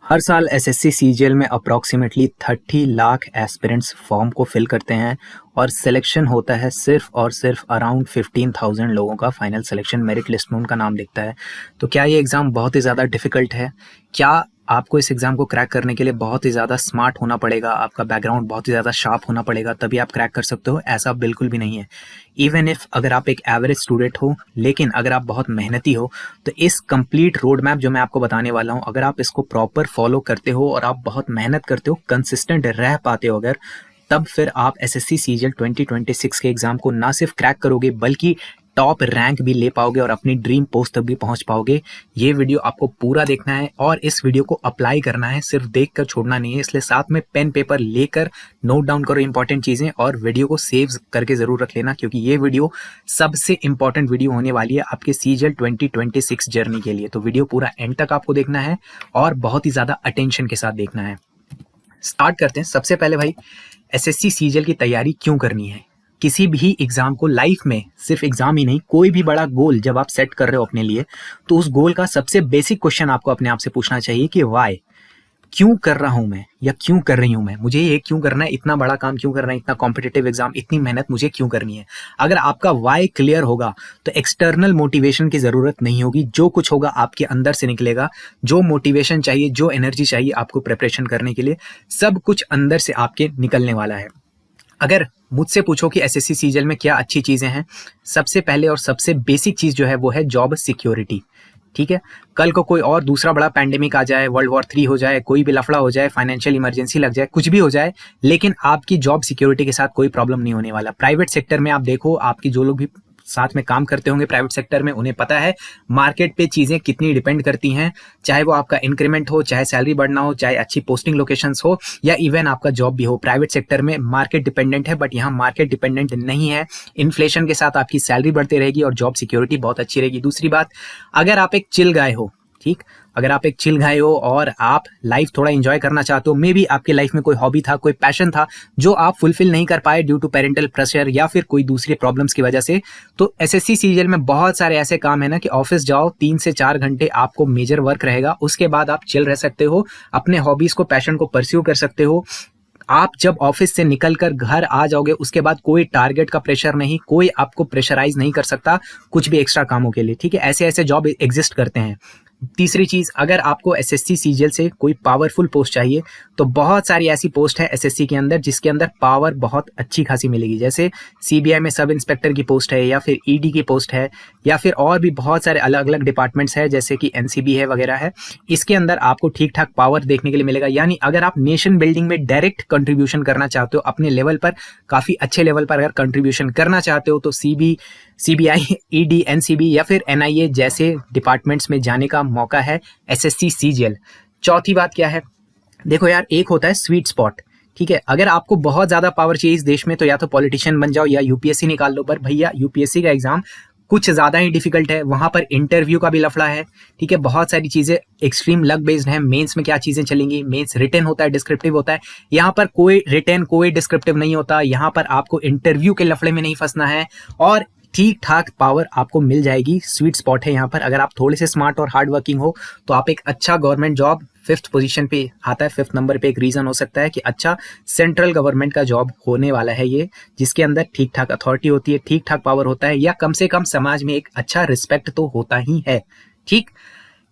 हर साल SSC CGL में approximately 30 lakh aspirants form को फिल करते हैं और सिलेक्शन होता है सिर्फ और सिर्फ अराउंड 15,000 लोगों का। फाइनल सिलेक्शन मेरिट लिस्ट में उनका नाम दिखता है। तो क्या ये एग्ज़ाम बहुत ही ज़्यादा डिफ़िकल्ट है? क्या आपको इस एग्ज़ाम को क्रैक करने के लिए बहुत ही ज़्यादा स्मार्ट होना पड़ेगा, आपका बैकग्राउंड बहुत ही ज़्यादा शार्प होना पड़ेगा तभी आप क्रैक कर सकते हो? ऐसा बिल्कुल भी नहीं है। इवन इफ़ अगर आप एक एवरेज स्टूडेंट हो, लेकिन अगर आप बहुत मेहनती हो, तो इस कंप्लीट रोड मैप जो मैं आपको बताने वाला हूँ, अगर आप इसको प्रॉपर फॉलो करते हो और आप बहुत मेहनत करते हो, कंसिस्टेंट रह पाते हो अगर, तब फिर आप एसएससी सीजीएल 2026 के एग्ज़ाम को ना सिर्फ क्रैक करोगे बल्कि टॉप रैंक भी ले पाओगे और अपनी ड्रीम पोस्ट तक भी पहुंच पाओगे। ये वीडियो आपको पूरा देखना है और इस वीडियो को अप्लाई करना है, सिर्फ देख कर छोड़ना नहीं है। इसलिए साथ में पेन पेपर लेकर नोट डाउन करो इंपॉर्टेंट चीज़ें और वीडियो को सेव करके ज़रूर रख लेना, क्योंकि ये वीडियो सबसे इंपॉर्टेंट वीडियो होने वाली है आपके सीजीएल 2026 जर्नी के लिए। तो वीडियो पूरा एंड तक आपको देखना है और बहुत ही ज़्यादा अटेंशन के साथ देखना है। स्टार्ट करते हैं। सबसे पहले भाई, एसएससी सीजीएल की तैयारी क्यों करनी है? किसी भी एग्जाम को लाइफ में, सिर्फ एग्जाम ही नहीं, कोई भी बड़ा गोल जब आप सेट कर रहे हो अपने लिए, तो उस गोल का सबसे बेसिक क्वेश्चन आपको अपने आप से पूछना चाहिए कि वाई, क्यों कर रहा हूं मैं या क्यों कर रही हूं मैं, मुझे ये क्यों करना है, इतना बड़ा काम क्यों करना है, इतना कॉम्पिटिटिव एग्जाम, इतनी मेहनत मुझे क्यों करनी है। अगर आपका वाई क्लियर होगा तो एक्सटर्नल मोटिवेशन की जरूरत नहीं होगी। जो कुछ होगा आपके अंदर से निकलेगा। जो मोटिवेशन चाहिए, जो एनर्जी चाहिए आपको प्रिपरेशन करने के लिए, सब कुछ अंदर से आपके निकलने वाला है। अगर मुझसे पूछो कि एसएससी सीजीएल में क्या अच्छी चीजें हैं, सबसे पहले और सबसे बेसिक चीज जो है वो है जॉब सिक्योरिटी। ठीक है, कल को कोई और दूसरा बड़ा पैंडेमिक आ जाए, वर्ल्ड वॉर 3 हो जाए, कोई भी लफड़ा हो जाए, फाइनेंशियल इमरजेंसी लग जाए, कुछ भी हो जाए, लेकिन आपकी जॉब सिक्योरिटी के साथ कोई प्रॉब्लम नहीं होने वाला। प्राइवेट सेक्टर में आप देखो, आपकी जो लोग भी साथ में काम करते होंगे प्राइवेट सेक्टर में, उन्हें पता है मार्केट पे चीजें कितनी डिपेंड करती हैं। चाहे वो आपका इंक्रीमेंट हो, चाहे सैलरी बढ़ना हो, चाहे अच्छी पोस्टिंग लोकेशंस हो, या इवन आपका जॉब भी हो, प्राइवेट सेक्टर में मार्केट डिपेंडेंट है। बट यहाँ मार्केट डिपेंडेंट नहीं है। इन्फ्लेशन के साथ आपकी सैलरी बढ़ती रहेगी और जॉब सिक्योरिटी बहुत अच्छी रहेगी। दूसरी बात, अगर आप एक चिल गाय हो, ठीक, अगर आप एक चिल गाय हो और आप लाइफ थोड़ा एंजॉय करना चाहते हो, मे बी आपकी लाइफ में कोई हॉबी था, कोई पैशन था जो आप फुलफिल नहीं कर पाए ड्यू टू पेरेंटल प्रेशर या फिर कोई दूसरी प्रॉब्लम्स की वजह से, तो एसएससी सीजीएल में बहुत सारे ऐसे काम है ना कि ऑफिस जाओ, 3 से 4 घंटे आपको मेजर वर्क रहेगा, उसके बाद आप चिल रह सकते हो, अपने हॉबीज को, पैशन को परस्यू कर सकते हो। आप जब ऑफिस से निकलकर घर आ जाओगे, उसके बाद कोई टारगेट का प्रेशर नहीं, कोई आपको प्रेशराइज नहीं कर सकता कुछ भी एक्स्ट्रा कामों के लिए। ठीक है, ऐसे ऐसे जॉब एग्जिस्ट करते हैं। तीसरी चीज, अगर आपको एसएससी सीजीएल से कोई पावरफुल पोस्ट चाहिए तो बहुत सारी ऐसी पोस्ट है एसएससी के अंदर जिसके अंदर पावर बहुत अच्छी खासी मिलेगी। जैसे सीबीआई में सब इंस्पेक्टर की पोस्ट है, या फिर ईडी की पोस्ट है, या फिर और भी बहुत सारे अलग अलग डिपार्टमेंट्स है, जैसे कि एनसीबी है वगैरह है। इसके अंदर आपको ठीक ठाक पावर देखने के लिए मिलेगा। यानी अगर आप नेशन बिल्डिंग में डायरेक्ट कंट्रीब्यूशन करना चाहते हो, अपने लेवल पर, काफी अच्छे लेवल पर अगर कंट्रीब्यूशन करना चाहते हो, तो सीबीआई, ईडी, एनसीबी या फिर एनआईए जैसे डिपार्टमेंट्स में जाने का मौका है एसएससी सीजीएल। चौथी बात क्या है, देखो यार, एक होता है स्वीट स्पॉट। ठीक है, अगर आपको बहुत ज्यादा पावर चाहिए इस देश में तो या तो पॉलिटिशियन बन जाओ या यूपीएससी निकाल लो। पर भैया, यूपीएससी का एग्जाम कुछ ज्यादा ही डिफिकल्ट है, वहां पर इंटरव्यू का भी लफड़ा है। ठीक है, बहुत सारी चीजें एक्सट्रीम लक बेस्ड है। मेंस में क्या चीजें चलेंगी, मेंस रिटन होता है, डिस्क्रिप्टिव होता है, यहाँ पर कोई रिटन कोई डिस्क्रिप्टिव नहीं होता। यहाँ पर आपको इंटरव्यू के लफड़े में नहीं फंसना है और ठीक ठाक पावर आपको मिल जाएगी। स्वीट स्पॉट है यहाँ पर। अगर आप थोड़े से स्मार्ट और हार्ड वर्किंग हो तो आप एक अच्छा गवर्नमेंट जॉब, 5th पोजीशन पे आता है, 5th नंबर पे एक रीजन हो सकता है कि अच्छा सेंट्रल गवर्नमेंट का जॉब होने वाला है ये, जिसके अंदर ठीक ठाक अथॉरिटी होती है, ठीक ठाक पावर होता है, या कम से कम समाज में एक अच्छा रिस्पेक्ट तो होता ही है। ठीक,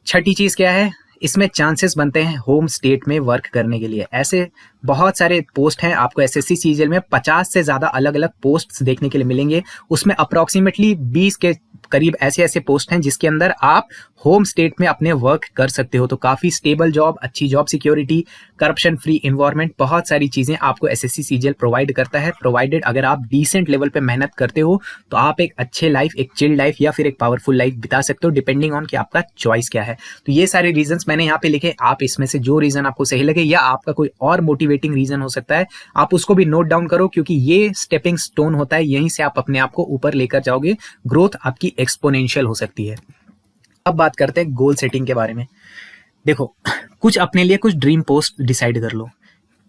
छठी चीज क्या है, इसमें चांसेस बनते हैं होम स्टेट में वर्क करने के लिए। ऐसे बहुत सारे पोस्ट हैं, आपको एसएससी सीजीएल में 50 से ज्यादा अलग अलग पोस्ट्स देखने के लिए मिलेंगे। उसमें अप्रोक्सीमेटली 20 के करीब ऐसे ऐसे पोस्ट हैं जिसके अंदर आप होम स्टेट में अपने वर्क कर सकते हो। तो काफी स्टेबल जॉब, अच्छी job security, corruption free environment, बहुत सारी चीजें आपको एसएससी सीजीएल प्रोवाइड करता है। प्रोवाइडेड अगर आप डिसेंट लेवल पे मेहनत करते हो तो आप एक अच्छे लाइफ, एक चिल लाइफ या फिर एक पावरफुल लाइफ बिता सकते हो, डिपेंडिंग ऑन कि आपका चॉइस क्या है। तो ये सारे रीजंस मैंने यहाँ पे लिखे। आप इसमें से जो रीजन आपको सही लगे या आपका कोई और मोटिवेटिंग रीजन हो सकता है, आप उसको भी नोट डाउन करो, क्योंकि ये स्टेपिंग स्टोन होता है, यहीं से आप अपने आप को ऊपर लेकर जाओगे। ग्रोथ आपकी एक्सपोनेंशियल हो सकती है। अब बात करते हैं गोल सेटिंग के बारे में। देखो, कुछ अपने लिए कुछ ड्रीम पोस्ट डिसाइड कर लो।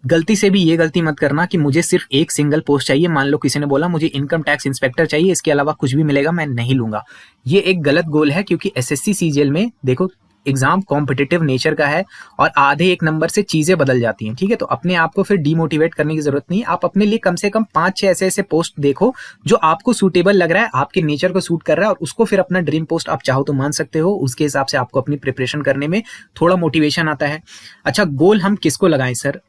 गलती से भी ये गलती मत करना कि मुझे सिर्फ एक सिंगल पोस्ट चाहिए। मान लो किसी ने बोला मुझे इनकम टैक्स इंस्पेक्टर चाहिए, इसके अलावा कुछ भी मिलेगा मैं नहीं लूंगा। ये एक गलत गोल है, क्योंकि एसएससी सीजीएल में देखो एग्जाम कॉम्पिटिटिव नेचर का है और आधे एक नंबर से चीजें बदल जाती हैं, ठीक है। तो अपने आप को फिर डीमोटिवेट करने की जरूरत नहीं, आप अपने लिए कम से कम 5-6 ऐसे पोस्ट देखो जो आपको सूटेबल लग रहा है, आपके नेचर को सूट कर रहा है, और उसको फिर अपना ड्रीम पोस्ट आप चाहो तो मान सकते हो। उसके हिसाब से आपको अपनी प्रिपरेशन करने में थोड़ा मोटिवेशन आता है। अच्छा, गोल हम किसको लगाएं सर?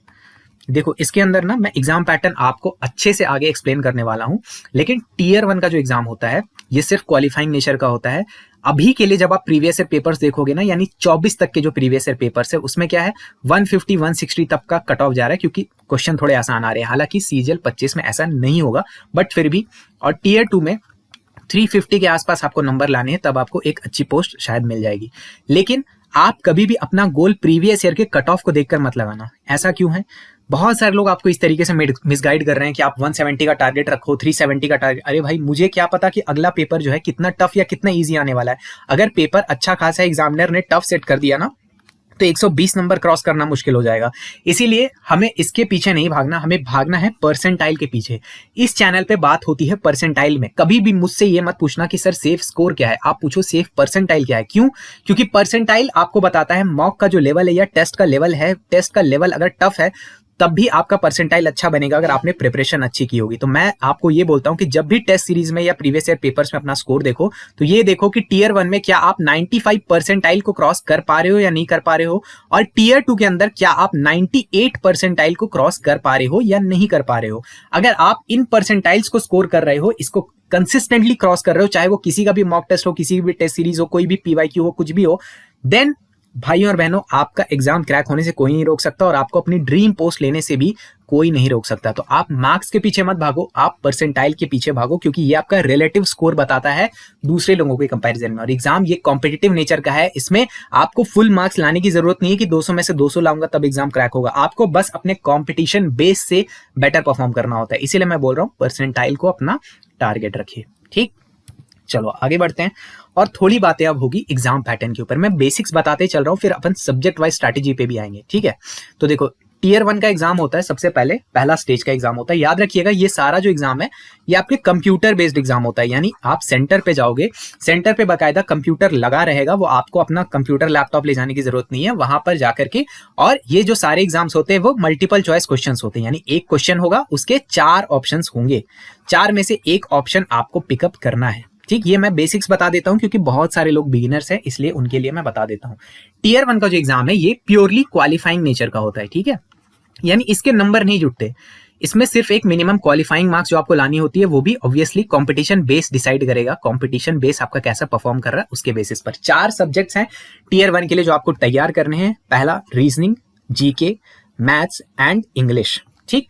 देखो, इसके अंदर ना मैं एग्जाम पैटर्न आपको अच्छे से आगे एक्सप्लेन करने वाला हूं, लेकिन टीयर 1 का जो एग्जाम होता है ये सिर्फ क्वालिफाइंग नेचर का होता है। अभी के लिए जब आप प्रीवियस ईयर पेपर्स देखोगे ना, यानी 24 तक के जो प्रीवियस ईयर पेपर्स है उसमें क्या है 150 160 तक का कट ऑफ जा रहा है, क्योंकि क्वेश्चन थोड़े आसान आ रहे हैं। हालांकि सीजीएल 25 में ऐसा नहीं होगा, बट फिर भी। और टीयर 2 में 350 के आसपास आपको नंबर लाने हैं, तब आपको एक अच्छी पोस्ट शायद मिल जाएगी। लेकिन आप कभी भी अपना गोल प्रीवियस ईयर के कट ऑफ को देखकर मत लगाना। ऐसा क्यों है? बहुत सारे लोग आपको इस तरीके से मिसगाइड कर रहे हैं कि आप 170 का टारगेट रखो, 370 का टारगेट। अरे भाई, मुझे क्या पता कि अगला पेपर जो है कितना टफ या कितना इजी आने वाला है। अगर पेपर अच्छा खासा एग्जामिनर ने टफ सेट कर दिया ना, तो 120 नंबर क्रॉस करना मुश्किल हो जाएगा। इसीलिए हमें इसके पीछे नहीं भागना, हमें भागना है परसेंटाइल के पीछे। इस चैनल पे बात होती है परसेंटाइल में। कभी भी मुझसे ये मत पूछना कि सर सेफ स्कोर क्या है, आप पूछो सेफ परसेंटाइल क्या है। क्यों? क्योंकि परसेंटाइल आपको बताता है मॉक का जो लेवल है या टेस्ट का लेवल है। टेस्ट का लेवल अगर टफ है तब भी आपका परसेंटाइल अच्छा बनेगा अगर आपने प्रिपरेशन अच्छी की होगी। तो मैं आपको ये बोलता हूं कि जब भी टेस्ट सीरीज में या प्रीवियस ईयर पेपर्स में अपना स्कोर देखो, तो ये देखो कि टीयर 1 में क्या आप 95 परसेंटाइल को क्रॉस कर पा रहे हो या नहीं कर पा रहे हो, और टीयर 2 के अंदर क्या आप 98 परसेंटाइल को क्रॉस कर पा रहे हो या नहीं कर पा रहे हो। अगर आप इन परसेंटाइल्स को स्कोर कर रहे हो, इसको कंसिस्टेंटली क्रॉस कर रहे हो, चाहे वो किसी का भी मॉक टेस्ट हो, किसी भी टेस्ट सीरीज हो, कोई भी पीवाईक्यू हो, कुछ भी हो, देन भाइयों और बहनों, आपका एग्जाम क्रैक होने से कोई नहीं रोक सकता और आपको अपनी ड्रीम पोस्ट लेने से भी कोई नहीं रोक सकता। तो आप मार्क्स के पीछे मत भागो, आप परसेंटाइल के पीछे भागो, क्योंकि ये आपका रिलेटिव स्कोर बताता है दूसरे लोगों के कंपैरिजन में। और एग्जाम ये कॉम्पिटिटिव नेचर का है, इसमें आपको फुल मार्क्स लाने की जरूरत नहीं है कि 200 में से 200 लाऊंगा तब एग्जाम क्रैक होगा। आपको बस अपने कॉम्पिटिशन बेस से बेटर परफॉर्म करना होता है। इसीलिए मैं बोल रहा हूँ परसेंटाइल को अपना टारगेट रखिए। ठीक, चलो आगे बढ़ते हैं और थोड़ी बातें अब होगी एग्जाम पैटर्न के ऊपर। मैं बेसिक्स बताते चल रहा हूं, फिर अपन सब्जेक्ट वाइज स्ट्रैटेजी पे भी आएंगे। ठीक है, तो देखो, टीयर 1 का एग्जाम होता है, सबसे पहले पहला स्टेज का एग्जाम होता है। याद रखिएगा, ये सारा जो एग्जाम है ये आपके कंप्यूटर बेस्ड एग्जाम होता है। यानी आप सेंटर पे जाओगे, सेंटर पे बाकायदा कंप्यूटर लगा रहेगा, वो आपको अपना कंप्यूटर लैपटॉप ले जाने की जरूरत नहीं है, वहां पर जाकर के। और ये जो सारे एग्जाम्स होते हैं वो मल्टीपल चॉइस क्वेश्चंस होते हैं, यानी एक क्वेश्चन होगा, उसके 4 ऑप्शंस होंगे, 4 में से एक ऑप्शन आपको पिकअप करना है। ठीक, ये मैं बेसिक्स बता देता हूं क्योंकि बहुत सारे लोग बिगिनर्स हैं, इसलिए उनके लिए मैं बता देता हूं। टीयर 1 का जो एग्जाम है ये प्योरली क्वालिफाइंग नेचर का होता है। ठीक है, यानी इसके नंबर नहीं जुटते, इसमें सिर्फ एक मिनिमम क्वालिफाइंग मार्क्स जो आपको लानी होती है, वो भी ऑब्वियसली कंपटीशन बेस डिसाइड करेगा। कंपटीशन बेस आपका कैसा परफॉर्म कर रहा है उसके बेसिस पर। 4 सब्जेक्ट्स हैं टीयर 1 के लिए जो आपको तैयार करने हैं। पहला reasoning, GK, maths and English. ठीक,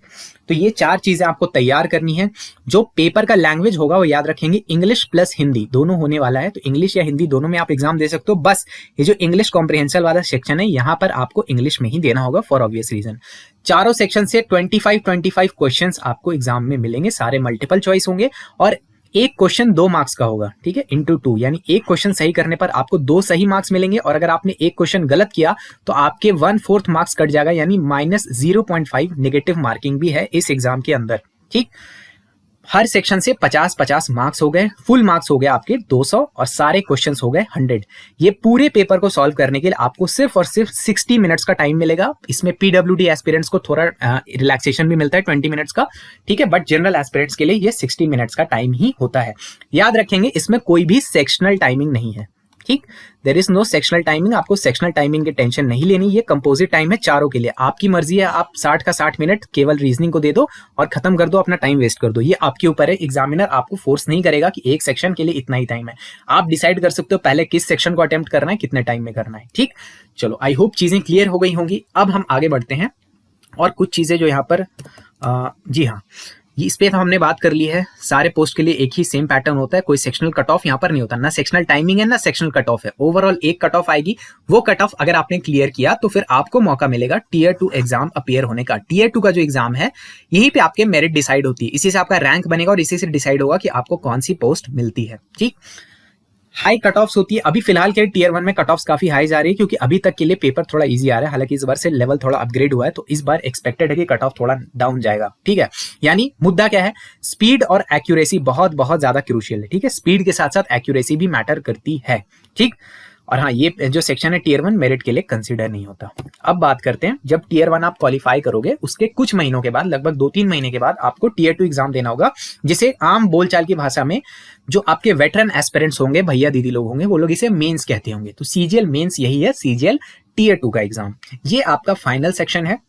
तो ये 4 चीजें आपको तैयार करनी है। जो पेपर का लैंग्वेज होगा वो याद रखेंगे, इंग्लिश प्लस हिंदी दोनों होने वाला है। तो इंग्लिश या हिंदी दोनों में आप एग्जाम दे सकते हो। बस ये जो इंग्लिश कॉम्प्रिहेंशन वाला सेक्शन है, यहाँ पर आपको इंग्लिश में ही देना होगा फॉर ऑब्वियस रीजन। चारों सेक्शन से 25 क्वेश्चंस आपको एग्जाम में मिलेंगे, सारे मल्टीपल चॉइस होंगे और एक क्वेश्चन 2 मार्क्स का होगा। ठीक है, इंटू 2, यानी एक क्वेश्चन सही करने पर आपको 2 सही मार्क्स मिलेंगे, और अगर आपने एक क्वेश्चन गलत किया तो आपके 1/4 मार्क्स कट जाएगा, यानी -0.5 नेगेटिव मार्किंग भी है इस एग्जाम के अंदर। ठीक, हर सेक्शन से 50-50 मार्क्स हो गए, फुल मार्क्स हो गए आपके 200 और सारे क्वेश्चंस हो गए 100। ये पूरे पेपर को सॉल्व करने के लिए आपको सिर्फ और सिर्फ 60 मिनट्स का टाइम मिलेगा। इसमें पीडब्ल्यूडी एस्पिरेंट्स को थोड़ा रिलैक्सेशन भी मिलता है 20 मिनट्स का। ठीक है, बट जनरल एस्पिरेंट्स के लिए ये 60 मिनट्स का टाइम ही होता है। याद रखेंगे, इसमें कोई भी सेक्शनल टाइमिंग नहीं है। ठीक, there is no sectional timing, आपको सेक्शनल टाइमिंग की टेंशन नहीं लेनी। ये कंपोजिट टाइम है चारों के लिए, आपकी मर्जी है, आप 60 का 60 मिनट केवल रीजनिंग को दे दो और खत्म कर दो, अपना टाइम वेस्ट कर दो। ये आपके ऊपर है, एग्जामिनर आपको फोर्स नहीं करेगा कि एक सेक्शन के लिए इतना ही टाइम है। आप डिसाइड कर सकते हो पहले किस सेक्शन को अटेम्प्ट करना है, कितने टाइम में करना है। ठीक, चलो आई होप चीजें क्लियर हो गई होंगी। अब हम आगे बढ़ते हैं और कुछ चीजें जो यहाँ पर जी हाँ, इस पे तो हमने बात कर ली है। सारे पोस्ट के लिए एक ही सेम पैटर्न होता है, कोई सेक्शनल कट ऑफ यहाँ पर नहीं होता, ना सेक्शनल टाइमिंग है ना सेक्शनल कट ऑफ है। ओवरऑल एक कट ऑफ आएगी, वो कट ऑफ अगर आपने क्लियर किया तो फिर आपको मौका मिलेगा टीयर 2 एग्जाम अपीयर होने का। टीयर 2 का जो एग्जाम है यहीं पे आपके मेरिट डिसाइड होती है, इसी से आपका रैंक बनेगा और इसी से डिसाइड होगा कि आपको कौन सी पोस्ट मिलती है। ठीक, हाई कट ऑफ्स होती है। अभी फिलहाल के टीयर 1 में कट ऑफ्स काफी हाई जा रही है क्योंकि अभी तक के लिए पेपर थोड़ा इजी आ रहा है। हालांकि इस बार से लेवल थोड़ा अपग्रेड हुआ है, तो इस बार एक्सपेक्टेड है कि कट ऑफ थोड़ा डाउन जाएगा। ठीक है, यानी मुद्दा क्या है, स्पीड और एक्यूरेसी बहुत बहुत ज्यादा क्रूशियल है। ठीक है, स्पीड के साथ साथ एक्यूरेसी भी मैटर करती है। ठीक, और हाँ, ये जो सेक्शन है टीयर 1 मेरिट के लिए कंसीडर नहीं होता। अब बात करते हैं, जब टीयर 1 आप क्वालिफाई करोगे उसके कुछ महीनों के बाद, लगभग 2-3 महीने के बाद आपको टीयर 2 एग्जाम देना होगा, जिसे आम बोलचाल की भाषा में जो आपके वेटरन एस्पिरेंट्स होंगे, भैया दीदी लोग होंगे, वो लोग इसे मेंस कहते होंगे। तो सीजीएल मेंस यही है, सीजीएल टीयर 2 का एग्जाम। ये आपका फाइनल सेक्शन है।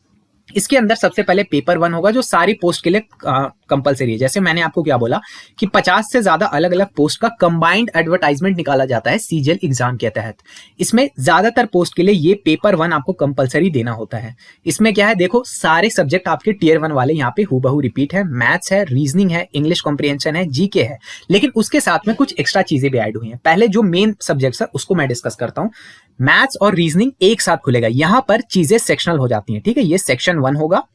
इसके अंदर सबसे पहले पेपर 1 होगा जो सारी पोस्ट के लिए कंपलसरी है। जैसे मैंने आपको क्या बोला कि 50 से ज्यादा अलग अलग पोस्ट का कंबाइंड एडवर्टाइजमेंट निकाला जाता है सीजीएल एग्जाम के तहत। इसमें ज्यादातर पोस्ट के लिए ये पेपर 1 आपको कंपलसरी देना होता है। इसमें क्या है, देखो सारे सब्जेक्ट आपके टीयर 1 वाले यहाँ पे हूबहू रिपीट है। मैथ्स है, रीजनिंग है, इंग्लिश कॉम्प्रिहेंशन है, जीके है, लेकिन उसके साथ में कुछ एक्स्ट्रा चीजें भी ऐड हुई हैं। पहले जो मेन सब्जेक्ट है उसको मैं डिस्कस करता हूँ। मैथ्स और रीजनिंग एक साथ खुलेगा, यहां पर चीजें सेक्शनल हो जाती हैं, ठीक है। ये सेक्शन 1 होगा,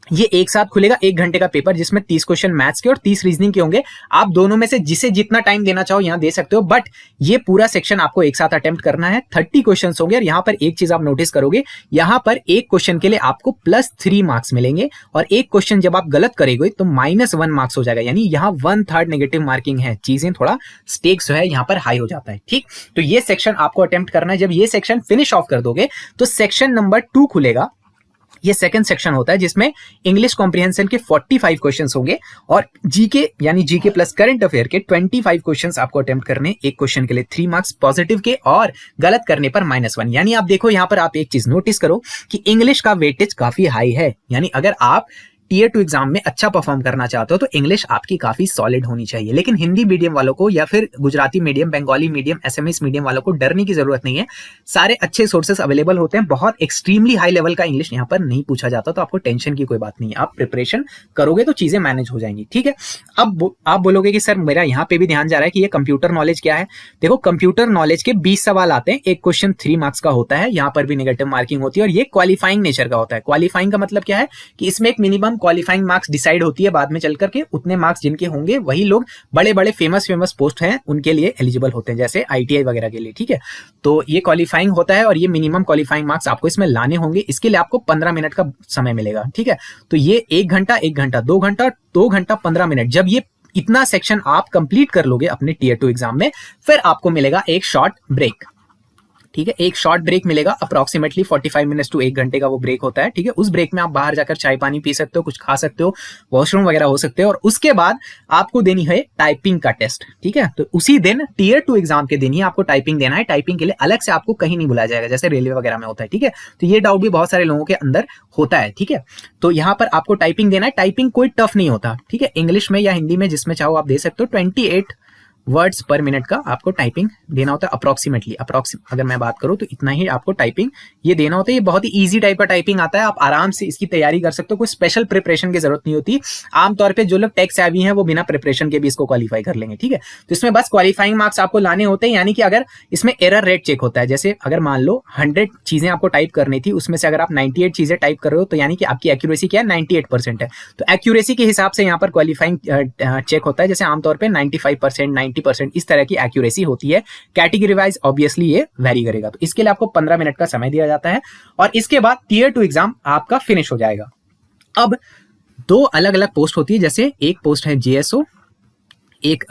ये एक साथ खुलेगा, 1 घंटे का पेपर जिसमें 30 क्वेश्चन मैथ्स के और 30 रीजनिंग के होंगे। आप दोनों में से जिसे जितना टाइम देना चाहो यहां दे सकते हो, बट ये पूरा सेक्शन आपको एक साथ अटेम्प्ट करना है। 30 क्वेश्चंस होंगे और यहां पर एक चीज आप नोटिस करोगे, यहां पर एक क्वेश्चन के लिए आपको +3 मार्क्स मिलेंगे और एक क्वेश्चन जब आप गलत करेंगे तो -1 मार्क्स हो जाएगा, यानी यहां 1/3 नेगेटिव मार्किंग है। चीजें थोड़ा स्टेक्स है यहां पर हाई हो जाता है, ठीक। तो ये सेक्शन आपको अटेम्प्ट करना है। जब ये सेक्शन फिनिश ऑफ कर दोगे तो सेक्शन नंबर 2 खुलेगा। ये सेकंड सेक्शन होता है जिसमें इंग्लिश कॉम्प्रिहेंशन के 45 क्वेश्चंस होंगे और जीके यानी जीके प्लस करंट अफेयर के 25 क्वेश्चंस आपको अटेम्प्ट करने। एक क्वेश्चन के लिए 3 मार्क्स पॉजिटिव के और गलत करने पर -1। यानी आप देखो यहां पर आप एक चीज नोटिस करो कि इंग्लिश का वेटेज काफी हाई है। यानी अगर आप टीयर 2 एग्जाम में अच्छा परफॉर्म करना चाहते हो तो इंग्लिश आपकी काफी सॉलिड होनी चाहिए। लेकिन हिंदी मीडियम वालों को या फिर Gujarati medium, Bengali medium, SMS medium वालों को डरने की जरूरत नहीं है। सारे अच्छे सोर्सेस अवेलेबल होते हैं। बहुत एक्सट्रीमली हाई लेवल का इंग्लिश यहाँ पर नहीं पूछा जाता, तो आपको टेंशन की कोई बात नहीं है। आप प्रिपरेशन करोगे तो चीजें मैनेज हो जाएंगी, ठीक है। अब आप बोलोगे कि सर मेरा यहाँ पे भी ध्यान जा रहा है कि ये कंप्यूटर नॉलेज क्या है। देखो कंप्यूटर नॉलेज के 20 सवाल आते हैं, एक क्वेश्चन 3 मार्क्स का होता है, यहाँ पर भी नेगेटिव मार्किंग होती है और ये क्वालिफाइंग नेचर का होता है। क्वालिफाइंग का मतलब क्या है कि इसमें एक मिनिमम क्वालिफाइंग मार्क्स डिसाइड होती है बाद में चल करके, उतने मार्क्स जिनके होंगे वही लोग बड़े बड़े फेमस पोस्ट हैं उनके लिए एलिजिबल होते हैं, जैसे आईटीआई वगैरह के लिए, ठीक है। तो ये क्वालिफाइंग होता है और ये मिनिमम क्वालिफाइंग मार्क्स आपको इसमें लाने होंगे। इसके लिए आपको 15 मिनट का समय मिलेगा, ठीक है। तो ये 1 घंटा 1 घंटा 2 घंटा 2 घंटा 15 मिनट, जब ये इतना सेक्शन आप कंप्लीट कर लोगे अपने टीयर 2 एग्जाम में, फिर आपको मिलेगा एक शॉर्ट ब्रेक, ठीक है। एक शॉर्ट ब्रेक मिलेगा, अप्रॉक्सीमेटली 45 मिनट्स टू 1 घंटे का वो ब्रेक होता है, ठीक है। उस ब्रेक में आप बाहर जाकर चाय पानी पी सकते हो, कुछ खा सकते हो, वॉशरूम वगैरह हो सकते हो और उसके बाद आपको देनी है टाइपिंग का टेस्ट, ठीक है। तो उसी दिन टीयर 2 एग्जाम के दिन ही आपको टाइपिंग देना है। टाइपिंग के लिए अलग से आपको कहीं नहीं बुलाया जाएगा, जैसे रेलवे वगैरह में होता है, ठीक है। तो ये डाउट भी बहुत सारे लोगों के अंदर होता है, ठीक है। तो यहाँ पर आपको टाइपिंग देना है। टाइपिंग कोई टफ नहीं होता, ठीक है। इंग्लिश में या हिंदी में जिसमें चाहो आप दे सकते हो। 28 वर्ड्स पर मिनट का आपको टाइपिंग देना होता है अप्रोक्सीमेटली। अगर मैं बात करूं तो इतना ही आपको टाइपिंग ये देना होता है। ये बहुत ही इजी टाइप का टाइपिंग आता है, आप आराम से इसकी तैयारी कर सकते हो, कोई स्पेशल प्रिपरेशन की जरूरत नहीं होती। आमतौर पे जो लोग टेक सेवी हैं वो बिना प्रिपरेशन के भी इसको क्वालिफाई कर लेंगे, ठीक है। तो इसमें बस क्वालिफाइंग मार्क्स आपको लाने होते हैं, यानी कि अगर इसमें एरर रेट चेक होता है, जैसे अगर मान लो 100 चीजें आपको टाइप करनी थी, उसमें से अगर आप 98 चीजें टाइप कर रहे हो तो यानी कि आपकी एक्यूरेसी क्या है, 98% है। तो एक्यूरेसी के हिसाब से यहाँ पर क्वालिफाइंग चेक होता है, जैसे आमतौर पर 95%, 90% इस तरह की एक्यूरेसी होती है। कैटेगरी वाइज ऑब्वियसली ये वेरी करेगा। तो इसके लिए आपको 15 मिनट का समय दिया जाता है और इसके बाद टीयर 2 एग्जाम आपका फिनिश हो जाएगा। अब 2 अलग अलग पोस्ट होती है, जैसे एक पोस्ट है जेएसओ, एक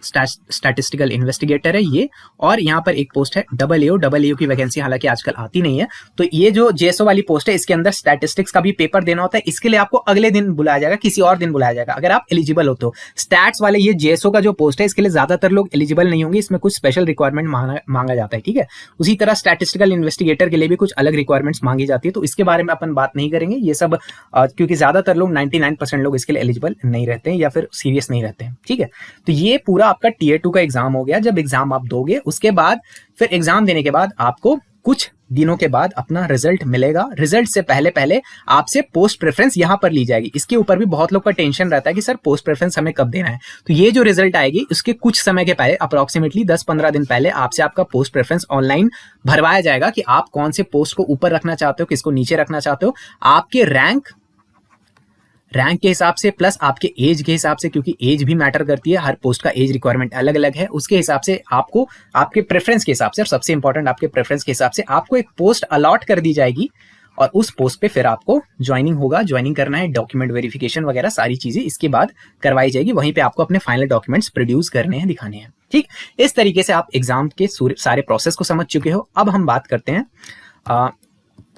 स्टैटिस्टिकल इन्वेस्टिगेटर है ये, और यहाँ पर एक पोस्ट है AAO की वैकेंसी हालांकि आजकल आती नहीं है। तो ये जो जेएसओ वाली पोस्ट है इसके अंदर स्टैटिस्टिक्स का भी पेपर देना होता है। इसके लिए आपको अगले दिन बुलाया जाएगा, किसी और दिन बुलाया जाएगा अगर आप एलिजिबल हो तो। स्टैट्स वाले ये जेएसओ का जो पोस्ट है इसके लिए ज्यादातर लोग एलिजिबल नहीं होंगे, इसमें कुछ स्पेशल रिक्वायरमेंट मांगा जाता है, ठीक है। उसी तरह स्टैटिस्टिकल इन्वेस्टिगेटर के लिए भी कुछ अलग रिक्वायरमेंट्स मांगी जाती है, तो इसके बारे में अपन बात नहीं करेंगे ये सब, क्योंकि ज्यादातर लोग 99% लोग इसके लिए एलिजिबल नहीं रहते हैं या फिर सीरियस नहीं रहते हैं, ठीक है। तो ये पूरा आपका टीयर 2 का एग्जाम हो गया। जब एग्जाम आप दोगे उसके बाद फिर एग्जाम देने के बाद आपको कुछ दिनों के बाद अपना रिजल्ट मिलेगा। रिजल्ट से पहले आपसे पोस्ट प्रेफरेंस यहां पर ली जाएगी। इसके ऊपर भी बहुत लोग का टेंशन रहता है कि सर पोस्ट प्रेफरेंस हमें कब देना है। तो ये जो रिजल्ट आएगी उसके कुछ समय के पहले, अप्रोक्सीमेटली 10-15 दिन पहले आपसे आपका पोस्ट प्रेफरेंस ऑनलाइन भरवाया जाएगा कि आप कौन से पोस्ट को ऊपर रखना चाहते हो, किसको नीचे रखना चाहते हो, आपके रैंक के हिसाब से प्लस आपके एज के हिसाब से, क्योंकि एज भी मैटर करती है, हर पोस्ट का एज रिक्वायरमेंट अलग अलग है। उसके हिसाब से आपको आपके प्रेफरेंस के हिसाब से, और सबसे इंपॉर्टेंट आपके प्रेफरेंस के हिसाब से आपको एक पोस्ट अलॉट कर दी जाएगी और उस पोस्ट पे फिर आपको ज्वाइनिंग होगा, ज्वाइनिंग करना है, डॉक्यूमेंट वेरिफिकेशन वगैरह सारी चीजें इसके बाद करवाई जाएगी। वहीं पे आपको अपने फाइनल डॉक्यूमेंट्स प्रोड्यूस करने हैं, दिखाने हैं। ठीक, इस तरीके से आप एग्जाम के सारे प्रोसेस को समझ चुके हो। अब हम बात करते हैं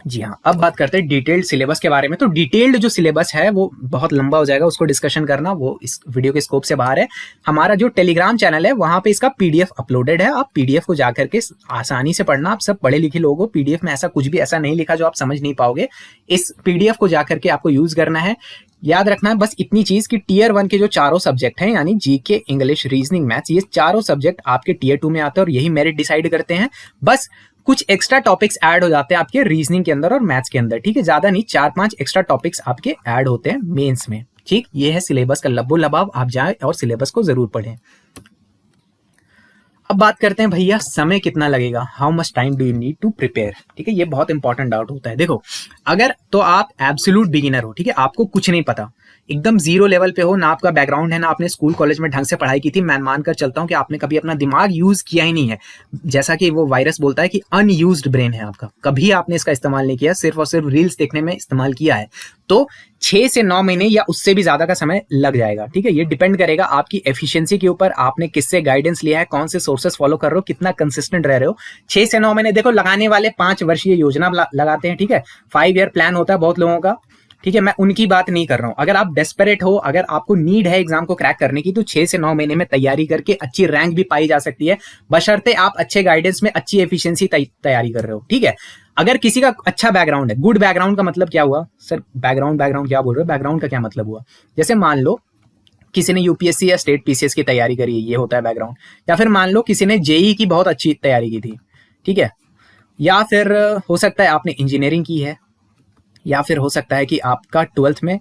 जी हाँ, अब बात करते हैं डिटेल्ड सिलेबस के बारे में। तो डिटेल्ड जो सिलेबस है वो बहुत लंबा हो जाएगा, उसको डिस्कशन करना वो इस वीडियो के स्कोप से बाहर है। हमारा जो टेलीग्राम चैनल है वहां पे इसका पीडीएफ अपलोडेड है, आप पीडीएफ को जाकर के आसानी से पढ़ना। आप सब पढ़े लिखे लोगों को, पीडीएफ में ऐसा कुछ भी ऐसा नहीं लिखा जो आप समझ नहीं पाओगे। इस पीडीएफ को जाकर के आपको यूज करना है। याद रखना है बस इतनी चीज कि टीयर 1 के जो चारों सब्जेक्ट हैं, यानी जीके, इंग्लिश, रीजनिंग, मैथ्स, ये चारों सब्जेक्ट आपके टीयर 2 में आते हैं और यही मेरिट डिसाइड करते हैं। बस कुछ एक्स्ट्रा टॉपिक्स ऐड हो जाते हैं आपके रीजनिंग के अंदर और मैथ्स के अंदर। ठीक है, ज्यादा नहीं, 4-5 एक्स्ट्रा टॉपिक्स आपके ऐड होते हैं मेंस में। ठीक, ये है सिलेबस का लब्बो लबाब। आप जाएं और सिलेबस को जरूर पढ़ें। अब बात करते हैं भैया समय कितना लगेगा, how much time do you need to prepare. ठीक है, ये बहुत इंपॉर्टेंट डाउट होता है। देखो, अगर तो आप एब्सोल्यूट बिगिनर हो, ठीक है, आपको कुछ नहीं पता, एकदम जीरो लेवल पे हो, ना आपका बैकग्राउंड है, ना आपने स्कूल कॉलेज में ढंग से पढ़ाई की थी, मैं मानकर चलता हूं कि आपने कभी अपना दिमाग यूज किया ही नहीं है। जैसा कि वो वायरस बोलता है कि अनयूज्ड ब्रेन है आपका, कभी आपने इसका इस्तेमाल नहीं किया, सिर्फ और सिर्फ रील्स देखने में इस्तेमाल किया है, तो 6 से 9 महीने या उससे भी ज्यादा का समय लग जाएगा। ठीक है, ये डिपेंड करेगा आपकी एफिशिएंसी के ऊपर, आपने किससे गाइडेंस लिया है, कौन से सोर्सेस फॉलो कर रहे हो, कितना कंसिस्टेंट रह रहे हो। 6 से 9 महीने देखो, लगाने वाले 5 वर्षीय योजना लगाते हैं। ठीक है, 5 ईयर प्लान होता है बहुत लोगों का। ठीक है, मैं उनकी बात नहीं कर रहा हूं। अगर आप डेस्परेट हो, अगर आपको नीड है एग्जाम को क्रैक करने की, तो 6 से 9 महीने में तैयारी करके अच्छी रैंक भी पाई जा सकती है, बशर्ते आप अच्छे गाइडेंस में अच्छी एफिशिएंसी तैयारी कर रहे हो। ठीक है, अगर किसी का अच्छा बैकग्राउंड है, गुड बैकग्राउंड का मतलब क्या हुआ सर, बैकग्राउंड क्या बोल रहे हो, बैकग्राउंड का क्या मतलब हुआ? जैसे मान लो किसी ने यूपीएससी या स्टेट पीसीएस की तैयारी करी है, ये होता है बैकग्राउंड। या फिर मान लो किसी ने जेई की बहुत अच्छी तैयारी की थी, ठीक है, या फिर हो सकता है आपने इंजीनियरिंग की है, या फिर हो सकता है कि आपका 12th में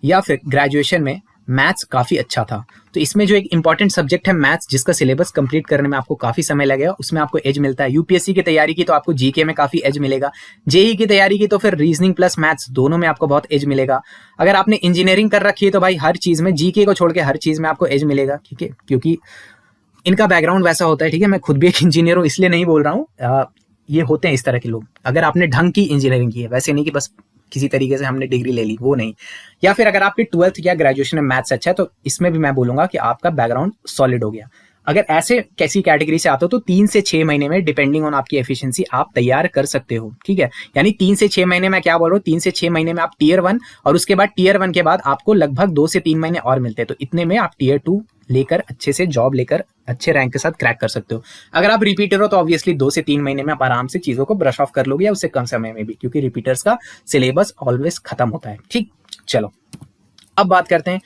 या फिर ग्रेजुएशन में मैथ्स काफी अच्छा था। तो इसमें जो एक इंपॉर्टेंट सब्जेक्ट है मैथ्स, जिसका सिलेबस कंप्लीट करने में आपको काफी समय लगेगा, उसमें आपको एज मिलता है। यूपीएससी की तैयारी की तो आपको जीके में काफी एज मिलेगा, जेई की तैयारी की तो फिर रीजनिंग प्लस मैथ्स दोनों में आपको बहुत एज मिलेगा। अगर आपने इंजीनियरिंग कर रखी है तो भाई हर चीज में, जीके को छोड़ के हर चीज में आपको एज मिलेगा। ठीक है, क्योंकि इनका बैकग्राउंड वैसा होता है। ठीक है, मैं खुद भी एक इंजीनियर हूँ, इसलिए नहीं बोल रहा हूँ, ये होते हैं इस तरह के लोग। अगर आपने ढंग की इंजीनियरिंग की है, वैसे नहीं कि बस किसी तरीके से हमने डिग्री ले ली, वो नहीं। या फिर अगर आपकी 12th या ग्रेजुएशन में मैथ्स अच्छा है, तो इसमें भी मैं बोलूंगा कि आपका बैकग्राउंड सॉलिड हो गया। अगर ऐसे कैसी कैटेगरी से आते हो तो 3 से 6 महीने में, डिपेंडिंग ऑन आपकी एफिशिएंसी, आप तैयार कर सकते हो। ठीक है, यानी 3 से 6 महीने में, क्या बोल रहा हूँ, 3 से 6 महीने में आप टीयर 1, और उसके बाद टीयर 1 के बाद आपको लगभग 2 से 3 महीने और मिलते हैं, तो इतने में आप टीयर 2 लेकर अच्छे से जॉब लेकर अच्छे रैंक के साथ क्रैक कर सकते हो। अगर आप रिपीटर हो तो ऑब्वियसली 2 से 3 महीने में आप आराम से चीजों को ब्रश ऑफ कर लोगे, या उससे कम समय में भी, क्योंकि रिपीटर्स का सिलेबस ऑलवेज खत्म होता है। ठीक, चलो अब बात करते हैं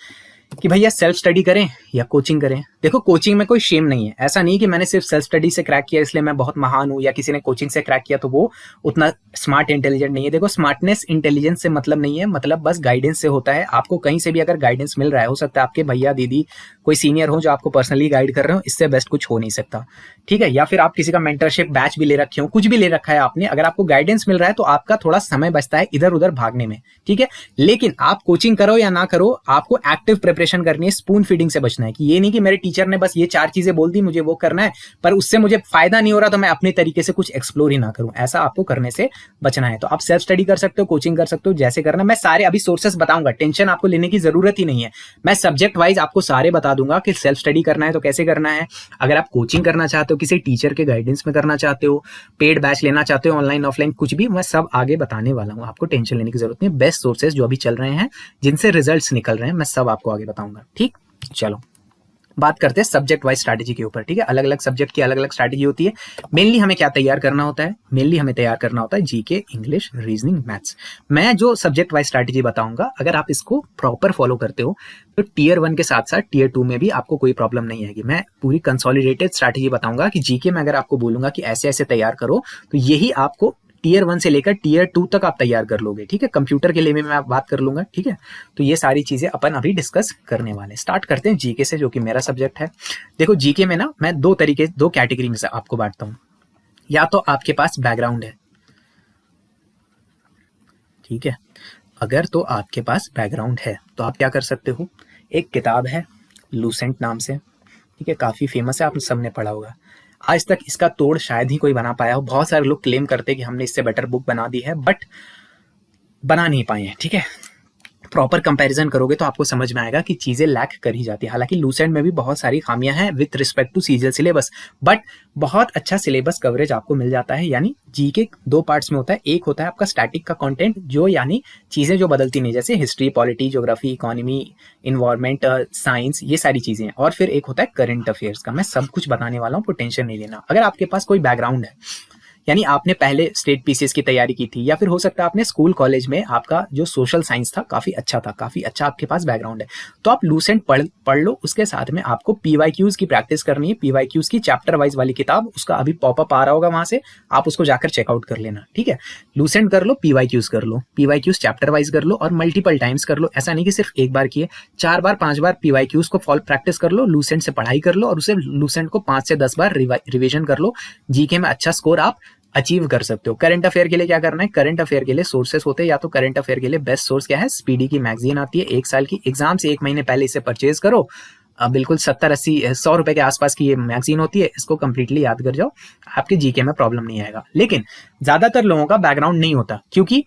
कि भैया सेल्फ स्टडी करें या कोचिंग करें। देखो, कोचिंग में कोई शेम नहीं है। ऐसा नहीं कि मैंने सिर्फ सेल्फ स्टडी से क्रैक किया इसलिए मैं बहुत महान हूं, या किसी ने कोचिंग से क्रैक किया तो वो उतना स्मार्ट इंटेलिजेंट नहीं है। देखो, स्मार्टनेस इंटेलिजेंस से मतलब नहीं है, मतलब बस गाइडेंस से होता है। आपको कहीं से भी अगर गाइडेंस मिल रहा है, हो सकता है आपके भैया दीदी कोई सीनियर हो जो आपको पर्सनली गाइड कर रहे हो, इससे बेस्ट कुछ हो नहीं सकता। ठीक है, या फिर आप किसी का मेंटरशिप बैच भी ले रखे हो, कुछ भी ले रखा है आपने, अगर आपको गाइडेंस मिल रहा है तो आपका थोड़ा समय बचता है इधर उधर भागने में। ठीक है, लेकिन आप कोचिंग करो या ना करो, आपको एक्टिव प्रिपरेशन करनी है, स्पून फीडिंग से बचना है। कि ये नहीं कि मेरे टीचर ने बस ये 4 चीजें बोल दी, मुझे वो करना है, पर उससे मुझे फायदा नहीं हो रहा तो मैं अपने तरीके से कुछ एक्सप्लोर ही ना करूं, ऐसा आपको करने से बचना है। तो आप सेल्फ स्टडी कर सकते हो, कोचिंग कर सकते हो, जैसे करना। मैं सारे अभी सोर्सेस बताऊंगा, टेंशन आपको लेने की जरूरत ही नहीं है। मैं सब्जेक्ट वाइज आपको सारे बता दूंगा कि सेल्फ स्टडी करना है तो कैसे करना है, अगर आप कोचिंग करना चाहते हो, किसी टीचर के गाइडेंस में करना चाहते हो, पेड बैच लेना चाहते हो, ऑनलाइन ऑफलाइन कुछ भी, मैं सब आगे बताने वाला हूँ। आपको टेंशन लेने की जरूरत नहीं। बेस्ट सोर्सेस जो अभी चल रहे हैं, जिनसे रिजल्ट्स निकल रहे हैं, मैं सब आपको आगे बताऊंगा। ठीक, चलो बात करते हैं सब्जेक्ट वाइज स्ट्रैटेजी के ऊपर। ठीक है, अलग अलग सब्जेक्ट की अलग अलग स्ट्रैटेजी होती है। मेनली हमें क्या तैयार करना होता है, मेनली हमें तैयार करना होता है जीके, इंग्लिश, रीजनिंग, मैथ्स। मैं जो सब्जेक्ट वाइज स्ट्रैटेजी बताऊंगा, अगर आप इसको प्रॉपर फॉलो करते हो तो टीयर 1 के साथ साथ टीयर 2 में भी आपको कोई प्रॉब्लम नहीं आएगी। मैं पूरी कंसोलिडेटेड स्ट्रैटेजी बताऊंगा कि जीके में अगर आपको बोलूंगा कि ऐसे ऐसे तैयार करो, तो यही आपको टीयर 1 से लेकर टीयर 2 तक आप तैयार कर लोगे। ठीक है, कंप्यूटर के लिए भी मैं बात कर लूंगा। ठीक है, तो ये सारी चीजें अपन अभी डिस्कस करने वाले हैं। स्टार्ट करते हैं जीके से, जो कि मेरा सब्जेक्ट है। देखो, जीके में ना मैं दो कैटेगरी में से आपको बांटता हूं। या तो आपके पास बैकग्राउंड है, ठीक है, अगर तो आपके पास बैकग्राउंड है तो आप क्या कर सकते हो, एक किताब है लूसेंट नाम से, ठीक है, काफी फेमस है, आप सबने पढ़ा होगा। आज तक इसका तोड़ शायद ही कोई बना पाया हो। बहुत सारे लोग क्लेम करते हैं कि हमने इससे बेटर बुक बना दी है, बट बना नहीं पाए हैं, ठीक है। प्रॉपर कंपैरिजन करोगे तो आपको समझ में आएगा कि चीज़ें लैक कर ही जाती है। हालांकि लूसेंट में भी बहुत सारी खामियां हैं with respect to CGL syllabus, but बहुत अच्छा सिलेबस कवरेज आपको मिल जाता है। यानी जी के 2 पार्ट्स में होता है, एक होता है आपका स्टैटिक का कंटेंट, जो यानी चीज़ें जो बदलती नहीं, जैसे history, polity, geography, economy, environment, science, ये सारी चीज़ें। और फिर एक होता है करंट अफेयर्स का। मैं सब कुछ बताने वाला हूँ, टेंशन नहीं लेना। अगर आपके पास कोई बैकग्राउंड है, यानी आपने पहले स्टेट पीसीएस की तैयारी की थी, या फिर हो सकता है आपने स्कूल कॉलेज में आपका जो सोशल साइंस था काफ़ी अच्छा था, काफ़ी अच्छा आपके पास बैकग्राउंड है, तो आप लूसेंट पढ़ लो। उसके साथ में आपको पीवाईक्यूज की प्रैक्टिस करनी है। पीवाईक्यूज की चैप्टर वाइज वाली किताब, उसका अभी पॉपअप आ रहा होगा, वहां से आप उसको जाकर चेकआउट कर लेना, ठीक है। लूसेंट कर लो, पीवाईक्यूज कर लो, पीवाईक्यूज चैप्टर वाइज कर लो और मल्टीपल टाइम्स कर लो। ऐसा नहीं कि सिर्फ एक बार किए, 4 बार 5 बार पीवाईक्यूज को प्रैक्टिस कर लो, लूसेंट से पढ़ाई कर लो और उसे लूसेंट को 5 से 10 बार रिविजन कर लो। जीके में अच्छा स्कोर आप अचीव कर सकते हो। करंट अफेयर के लिए क्या करना है, करंट अफेयर के लिए सोर्सेस होते हैं, या तो करंट अफेयर के लिए बेस्ट सोर्स क्या है, स्पीडी की मैगजीन आती है, 1 साल की, एग्जाम से 1 महीने पहले इसे परचेज करो। बिल्कुल 70-80-100 रुपए के आसपास की ये मैगजीन होती है, इसको कंप्लीटली याद कर जाओ, आपके जीके में प्रॉब्लम नहीं आएगा। लेकिन ज्यादातर लोगों का बैकग्राउंड नहीं होता, क्योंकि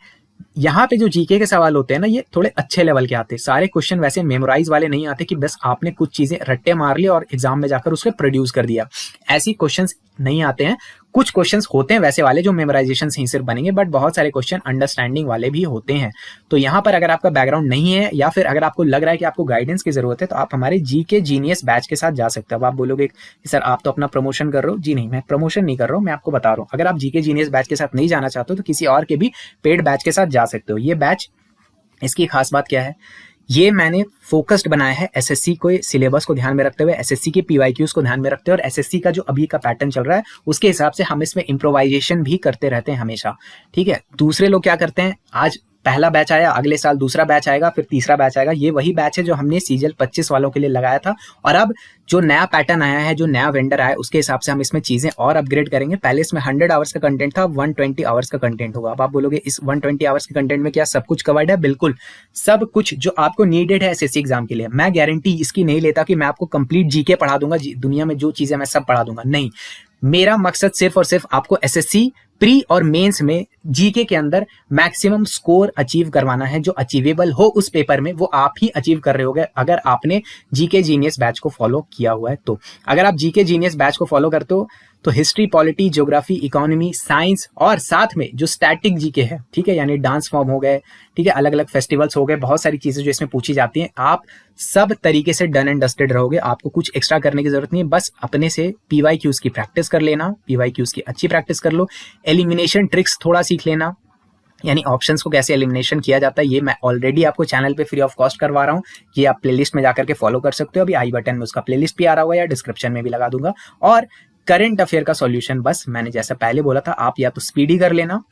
यहाँ पे जो जीके के सवाल होते हैं ना, ये थोड़े अच्छे लेवल के आते हैं। सारे क्वेश्चन वैसे मेमोराइज वाले नहीं आते कि बस आपने कुछ चीजें रट्टे मार ली और एग्जाम में जाकर उसको प्रोड्यूस कर दिया, ऐसी क्वेश्चंस नहीं आते हैं। कुछ क्वेश्चंस होते हैं वैसे वाले जो मेमोराइजेशन से ही सिर्फ बनेंगे, बट बहुत सारे क्वेश्चन अंडरस्टैंडिंग वाले भी होते हैं। तो यहाँ पर अगर आपका बैकग्राउंड नहीं है, या फिर अगर आपको लग रहा है कि आपको गाइडेंस की जरूरत है, तो आप हमारे जीके जीनियस बैच के साथ जा सकते हो। अब आप बोलोगे सर आप तो अपना प्रमोशन कर रहे हो। जी नहीं, मैं प्रमोशन नहीं कर रहा हूँ, मैं आपको बता रहा हूँ। अगर आप जीके जीनियस बैच के साथ नहीं जाना चाहते हो तो किसी और के भी पेड बैच के साथ जा सकते हो। ये बैच, इसकी खास बात क्या है, ये मैंने फोकस्ड बनाया है एसएससी को सिलेबस को ध्यान में रखते हुए, एसएससी के पीवाईक्यूज को ध्यान में रखते हुए, और एसएससी का जो अभी का पैटर्न चल रहा है उसके हिसाब से हम इसमें इम्प्रोवाइजेशन भी करते रहते हैं हमेशा, ठीक है। दूसरे लोग क्या करते हैं, आज पहला बैच आया, अगले साल दूसरा बैच आएगा, फिर तीसरा बैच आएगा। ये वही बैच है जो हमने सीजीएल 25 वालों के लिए लगाया था, और अब जो नया पैटर्न आया है, जो नया वेंडर आया है, उसके हिसाब से हम इसमें चीजें और अपग्रेड करेंगे। पहले इसमें 100 आवर्स का कंटेंट था, 120 आवर्स का कंटेंट होगा। अब आप बोलोगे इस 120 आवर्स के कंटेंट में क्या सब कुछ कवर्ड है? बिल्कुल सब कुछ जो आपको नीडेड है एसएससी एग्जाम के लिए। मैं गारंटी इसकी नहीं लेता कि मैं आपको कंप्लीट जीके पढ़ा दूंगा, दुनिया में जो चीजें मैं सब पढ़ा दूंगा, नहीं। मेरा मकसद सिर्फ और सिर्फ आपको एसएससी प्री और मेंस में जीके के अंदर मैक्सिमम स्कोर अचीव करवाना है। जो अचीवेबल हो उस पेपर में, वो आप ही अचीव कर रहे होगे अगर आपने जीके जीनियस बैच को फॉलो किया हुआ है। तो अगर आप जीके जीनियस बैच को फॉलो करते हो तो history, polity, geography, economy, science और साथ में जो स्टैटिक जीके है, ठीक है, यानी डांस फॉर्म हो गए, ठीक है, अलग अलग फेस्टिवल्स हो गए, बहुत सारी चीजें जो इसमें पूछी जाती हैं, आप सब तरीके से डन एंड डस्टेड रहोगे। आपको कुछ एक्स्ट्रा करने की जरूरत नहीं है, बस अपने से पीवाईक्यूज की प्रैक्टिस कर लेना, पीवाईक्यूज की अच्छी प्रैक्टिस कर लो, एलिमिनेशन ट्रिक्स थोड़ा सीख लेना, यानी ऑप्शंस को कैसे एलिमिनेशन किया जाता है, ये मैं ऑलरेडी आपको चैनल पे फ्री ऑफ कॉस्ट करवा रहा हूँ। ये आप प्लेलिस्ट में जाकर के फॉलो कर सकते हो, अभी आई बटन में उसका प्लेलिस्ट भी आ रहा होगा या डिस्क्रिप्शन में भी लगा दूंगा। और करंट अफेयर का सॉल्यूशन बस मैंने जैसा पहले बोला था, आप या तो स्पीडी कर लेना,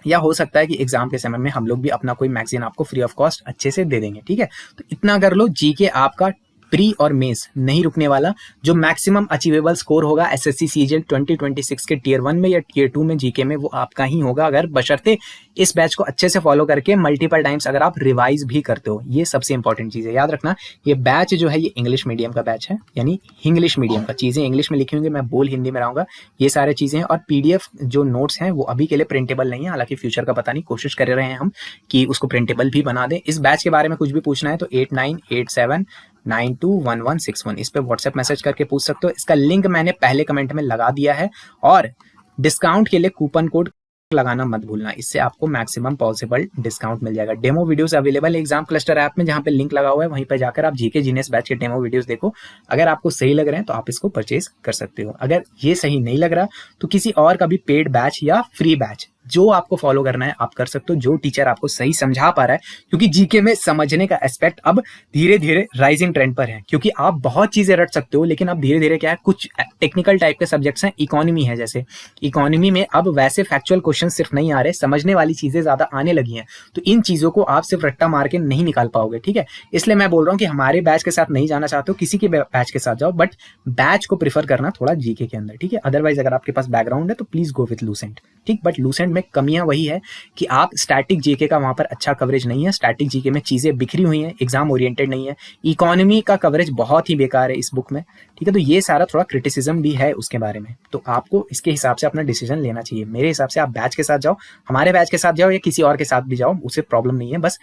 या हो सकता है कि एग्जाम के समय में हम लोग भी अपना कोई मैगजीन आपको फ्री ऑफ कॉस्ट अच्छे से दे देंगे, ठीक है। तो इतना कर लो, जीके आपका प्री और मेंस नहीं रुकने वाला। जो मैक्सिमम अचीवेबल स्कोर होगा एसएससी सीजीएल 2026 के टियर 1 में या टियर 2 में जीके में, वो आपका ही होगा, अगर बशर्ते इस बैच को अच्छे से फॉलो करके मल्टीपल टाइम्स अगर आप रिवाइज भी करते हो। ये सबसे इंपॉर्टेंट चीज है, याद रखना। ये बैच जो है ये इंग्लिश मीडियम का बैच है, यानी इंग्लिश मीडियम का, चीजें इंग्लिश में लिखी होंगी, मैं बोल हिंदी में रहूंगा, ये सारे चीजें हैं। और पीडीएफ जो नोट्स हैं वो अभी के लिए प्रिंटेबल नहीं है, हालांकि फ्यूचर का पता नहीं, कोशिश कर रहे हैं हम कि उसको प्रिंटेबल भी बना दें। इस बैच के बारे में कुछ भी पूछना है तो 8987921161 इस पे व्हाट्सएप मैसेज करके पूछ सकते हो। इसका लिंक मैंने पहले कमेंट में लगा दिया है, और डिस्काउंट के लिए कूपन कोड लगाना मत भूलना, इससे आपको मैक्सिमम पॉसिबल डिस्काउंट मिल जाएगा। डेमो वीडियोस अवेलेबल है एग्जाम क्लस्टर ऐप में, जहां पे लिंक लगा हुआ है, वहीं पर जाकर आप जीके जीनियस बैच के डेमो वीडियोस देखो। अगर आपको सही लग रहे हैं तो आप इसको परचेज कर सकते हो। अगर ये सही नहीं लग रहा तो किसी और का भी पेड बैच या फ्री बैच जो आपको फॉलो करना है आप कर सकते हो, जो टीचर आपको सही समझा पा रहा है, क्योंकि जीके में समझने का एस्पेक्ट अब धीरे धीरे राइजिंग ट्रेंड पर है। क्योंकि आप बहुत चीजें रट सकते हो, लेकिन अब धीरे धीरे क्या है, कुछ टेक्निकल टाइप के सब्जेक्ट्स हैं, इकोनॉमी है जैसे, इकोनॉमी में अब वैसे फैक्चुअल क्वेश्चन सिर्फ नहीं आ रहे, समझने वाली चीजें ज्यादा आने लगी हैं। तो इन चीजों को आप सिर्फ रट्टा मार के नहीं निकाल पाओगे, ठीक है। इसलिए मैं बोल रहा हूँ कि हमारे बैच के साथ नहीं जाना चाहते हो, किसी के बैच के साथ जाओ, बट बैच को प्रीफर करना थोड़ा जीके के अंदर, ठीक है। अदरवाइज अगर आपके पास बैकग्राउंड है तो प्लीज गो विथ लूसेंट, ठीक। बट लूसेंट में कमियां वही है कि आप स्टैटिक जीके का वहाँ पर अच्छा कवरेज नहीं है, स्टैटिक जीके में चीज़ें बिखरी हुई हैं, एग्जाम ओरिएंटेड नहीं है, इकोनॉमी का कवरेज बहुत ही बेकार है इस बुक में, ठीक है। तो ये सारा थोड़ा क्रिटिसिज्म भी है उसके बारे में, तो आपको इसके हिसाब से अपना डिसीजन लेना चाहिए। मेरे हिसाब से आप बैच के साथ जाओ, हमारे बैच के साथ जाओ या किसी और के साथ भी जाओ, उससे प्रॉब्लम नहीं है, बस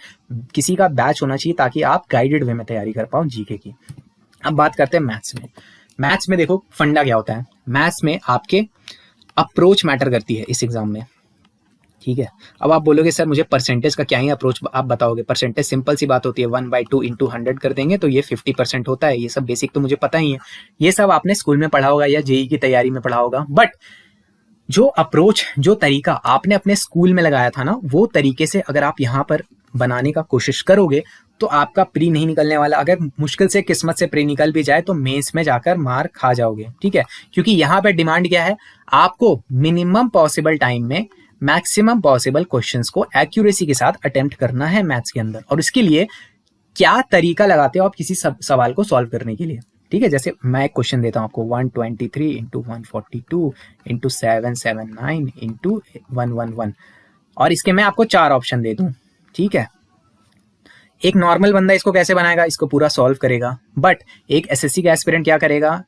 किसी का बैच होना चाहिए ताकि आप गाइडेड वे में तैयारी कर पाओ जीके की। अब बात करते हैं मैथ्स में। मैथ्स में देखो फंडा क्या होता है, मैथ्स में आपके अप्रोच मैटर करती है इस एग्जाम में, ठीक है। अब आप बोलोगे सर मुझे परसेंटेज का क्या ही अप्रोच आप बताओगे, परसेंटेज सिंपल सी बात होती है, 1/2 इंटू 100 कर देंगे तो ये 50% होता है, ये सब बेसिक तो मुझे पता ही है, ये सब आपने स्कूल में पढ़ा होगा या जेई की तैयारी में पढ़ा होगा। बट जो अप्रोच, जो तरीका आपने अपने स्कूल में लगाया था ना, वो तरीके से अगर आप यहाँ पर बनाने का कोशिश करोगे तो आपका प्री नहीं निकलने वाला। अगर मुश्किल से किस्मत से प्री निकल भी जाए तो मेंस में जाकर मार खा जाओगे, ठीक है। क्योंकि यहाँ पर डिमांड क्या है, आपको मिनिमम पॉसिबल टाइम में मैक्सिमम पॉसिबल क्वेश्चंस को एक्यूरेसी के साथ अटेम्प्ट करना है मैथ्स के अंदर। और इसके लिए क्या तरीका लगाते हो आप किसी सवाल को सॉल्व करने के लिए, ठीक है। जैसे मैं एक क्वेश्चन देता हूँ आपको, 123 इंटू 142 इंटू 779 इंटू 111, और इसके मैं आपको 4 ऑप्शन दे दूं, ठीक है। एक नॉर्मल बंदा इसको कैसे बनाएगा, इसको पूरा सॉल्व करेगा, बट एक एसएससी का एस्पिरेंट क्या करेगा,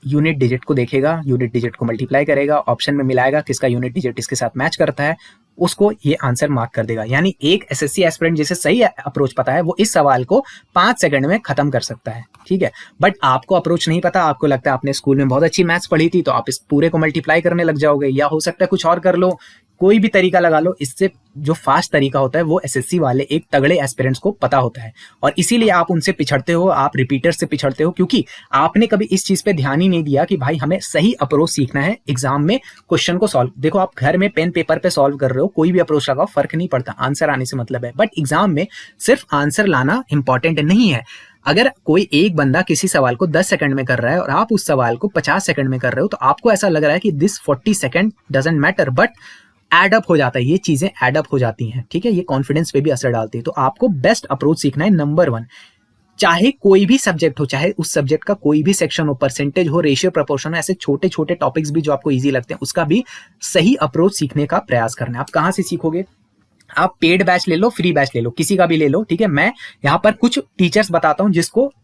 यूनिट डिजिट को देखेगा, यूनिट डिजिट को मल्टीप्लाई करेगा, ऑप्शन में मिलाएगा किसका यूनिट डिजिट इसके साथ मैच करता है, उसको ये आंसर मार्क कर देगा। यानी एक एसएससी एस्पिरेंट जिसे सही अप्रोच पता है वो इस सवाल को 5 सेकंड में खत्म कर सकता है, ठीक है। बट आपको अप्रोच नहीं पता, आपको लगता है आपने स्कूल में बहुत अच्छी मैथ्स पढ़ी थी तो आप इस पूरे को मल्टीप्लाई करने लग जाओगे, या हो सकता है कुछ और कर लो, कोई भी तरीका लगा लो। इससे जो फास्ट तरीका होता है वो एसएससी वाले एक तगड़े एस्पिरेंट्स को पता होता है, और इसीलिए आप उनसे पिछड़ते हो, आप रिपीटर से पिछड़ते हो, क्योंकि आपने कभी इस चीज पे ध्यान ही नहीं दिया कि भाई हमें सही अप्रोच सीखना है एग्जाम में क्वेश्चन को सॉल्व। देखो आप घर में पेन पेपर पे सॉल्व कर रहे हो, कोई भी अप्रोच लगाओ फर्क नहीं पड़ता, आंसर आने से मतलब है। बट एग्जाम में सिर्फ आंसर लाना इंपॉर्टेंट नहीं है। अगर कोई एक बंदा किसी सवाल को 10 सेकंड में कर रहा है और आप उस सवाल को 50 सेकंड में कर रहे हो, तो आपको ऐसा लग रहा है कि this 40 second doesn't matter, but add up हो जाता है, ये चीजें एड अप हो जाती हैं, ठीक है। ये कॉन्फिडेंस पे भी असर डालती है। तो आपको बेस्ट अप्रोच सीखना है, नंबर 1, चाहे कोई भी सब्जेक्ट हो, चाहे उस सब्जेक्ट का कोई भी सेक्शन हो, परसेंटेज हो, रेशियो प्रपोर्शन हो, ऐसे छोटे छोटे टॉपिक्स भी जो आपको इजी लगते हैं उसका भी सही अप्रोच सीखने का प्रयास करना है। आप कहाँ से सीखोगे, आप पेड बैच ले लो, फ्री बैच ले लो, किसी का भी ले लो, ठीक है। मैं यहाँ पर कुछ टीचर्स बताता हूँ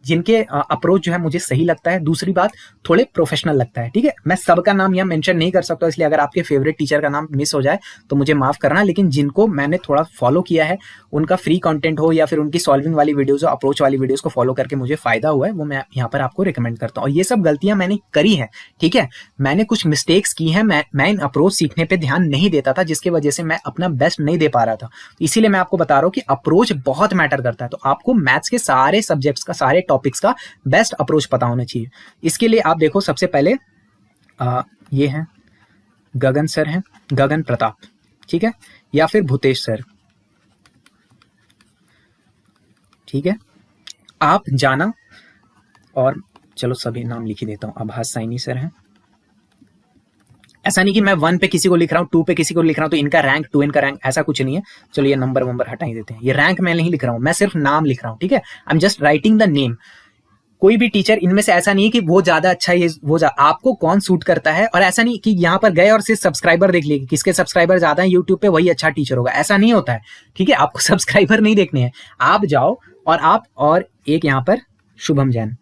जिनके अप्रोच जो है मुझे सही लगता है, दूसरी बात थोड़े प्रोफेशनल लगता है, ठीक है। मैं सबका नाम यहाँ मेंशन नहीं कर सकता, इसलिए अगर आपके फेवरेट टीचर का नाम मिस हो जाए तो मुझे माफ करना, लेकिन जिनको मैंने थोड़ा फॉलो किया है, उनका फ्री कंटेंट हो या फिर उनकी सॉल्विंग वाली वीडियोज हो, अप्रोच वाली वीडियोज को फॉलो करके मुझे फायदा हुआ है, वो मैं यहाँ पर आपको रिकमेंड करता हूँ। और ये सब गलतियां मैंने करी है, ठीक है, मैंने कुछ मिस्टेक्स की हैं, मैं इन अप्रोच सीखने पर ध्यान नहीं देता था, जिसकी वजह से मैं अपना बेस्ट नहीं दे पा रहा था। इसीलिए मैं आपको बता रहा हूं कि अप्रोच बहुत मैटर करता है। तो आपको मैथ्स के सारे सब्जेक्ट्स का, सारे टॉपिक्स का बेस्ट अप्रोच पता होना चाहिए। इसके लिए आप देखो, सबसे पहले ये हैं गगन सर हैं, गगन प्रताप, ठीक है, या फिर भूतेश सर, ठीक है। आप जाना, और चलो सभी नाम लिख ही देता हूं, आभास साइनी सर हैं। ऐसा नहीं कि मैं 1 पे किसी को लिख रहा हूँ, 2 पे किसी को लिख रहा हूँ तो इनका रैंक 2, इनका रैंक, ऐसा कुछ नहीं है। चलो ये नंबर हटा ही देते हैं, ये रैंक मैं नहीं लिख रहा हूँ, मैं सिर्फ नाम लिख रहा हूँ, ठीक है। I am just writing the name. कोई भी टीचर इनमें से ऐसा नहीं है कि वो ज्यादा अच्छा है, आपको कौन सूट करता है, और ऐसा नहीं कि यहाँ पर गए और सिर्फ सब्सक्राइबर देख लिए कि किसके सब्सक्राइबर ज्यादा है यूट्यूब पे वही अच्छा टीचर होगा, ऐसा नहीं होता है, ठीक है। आपको सब्सक्राइबर नहीं देखने हैं, आप जाओ और एक यहाँ पर शुभम जैन,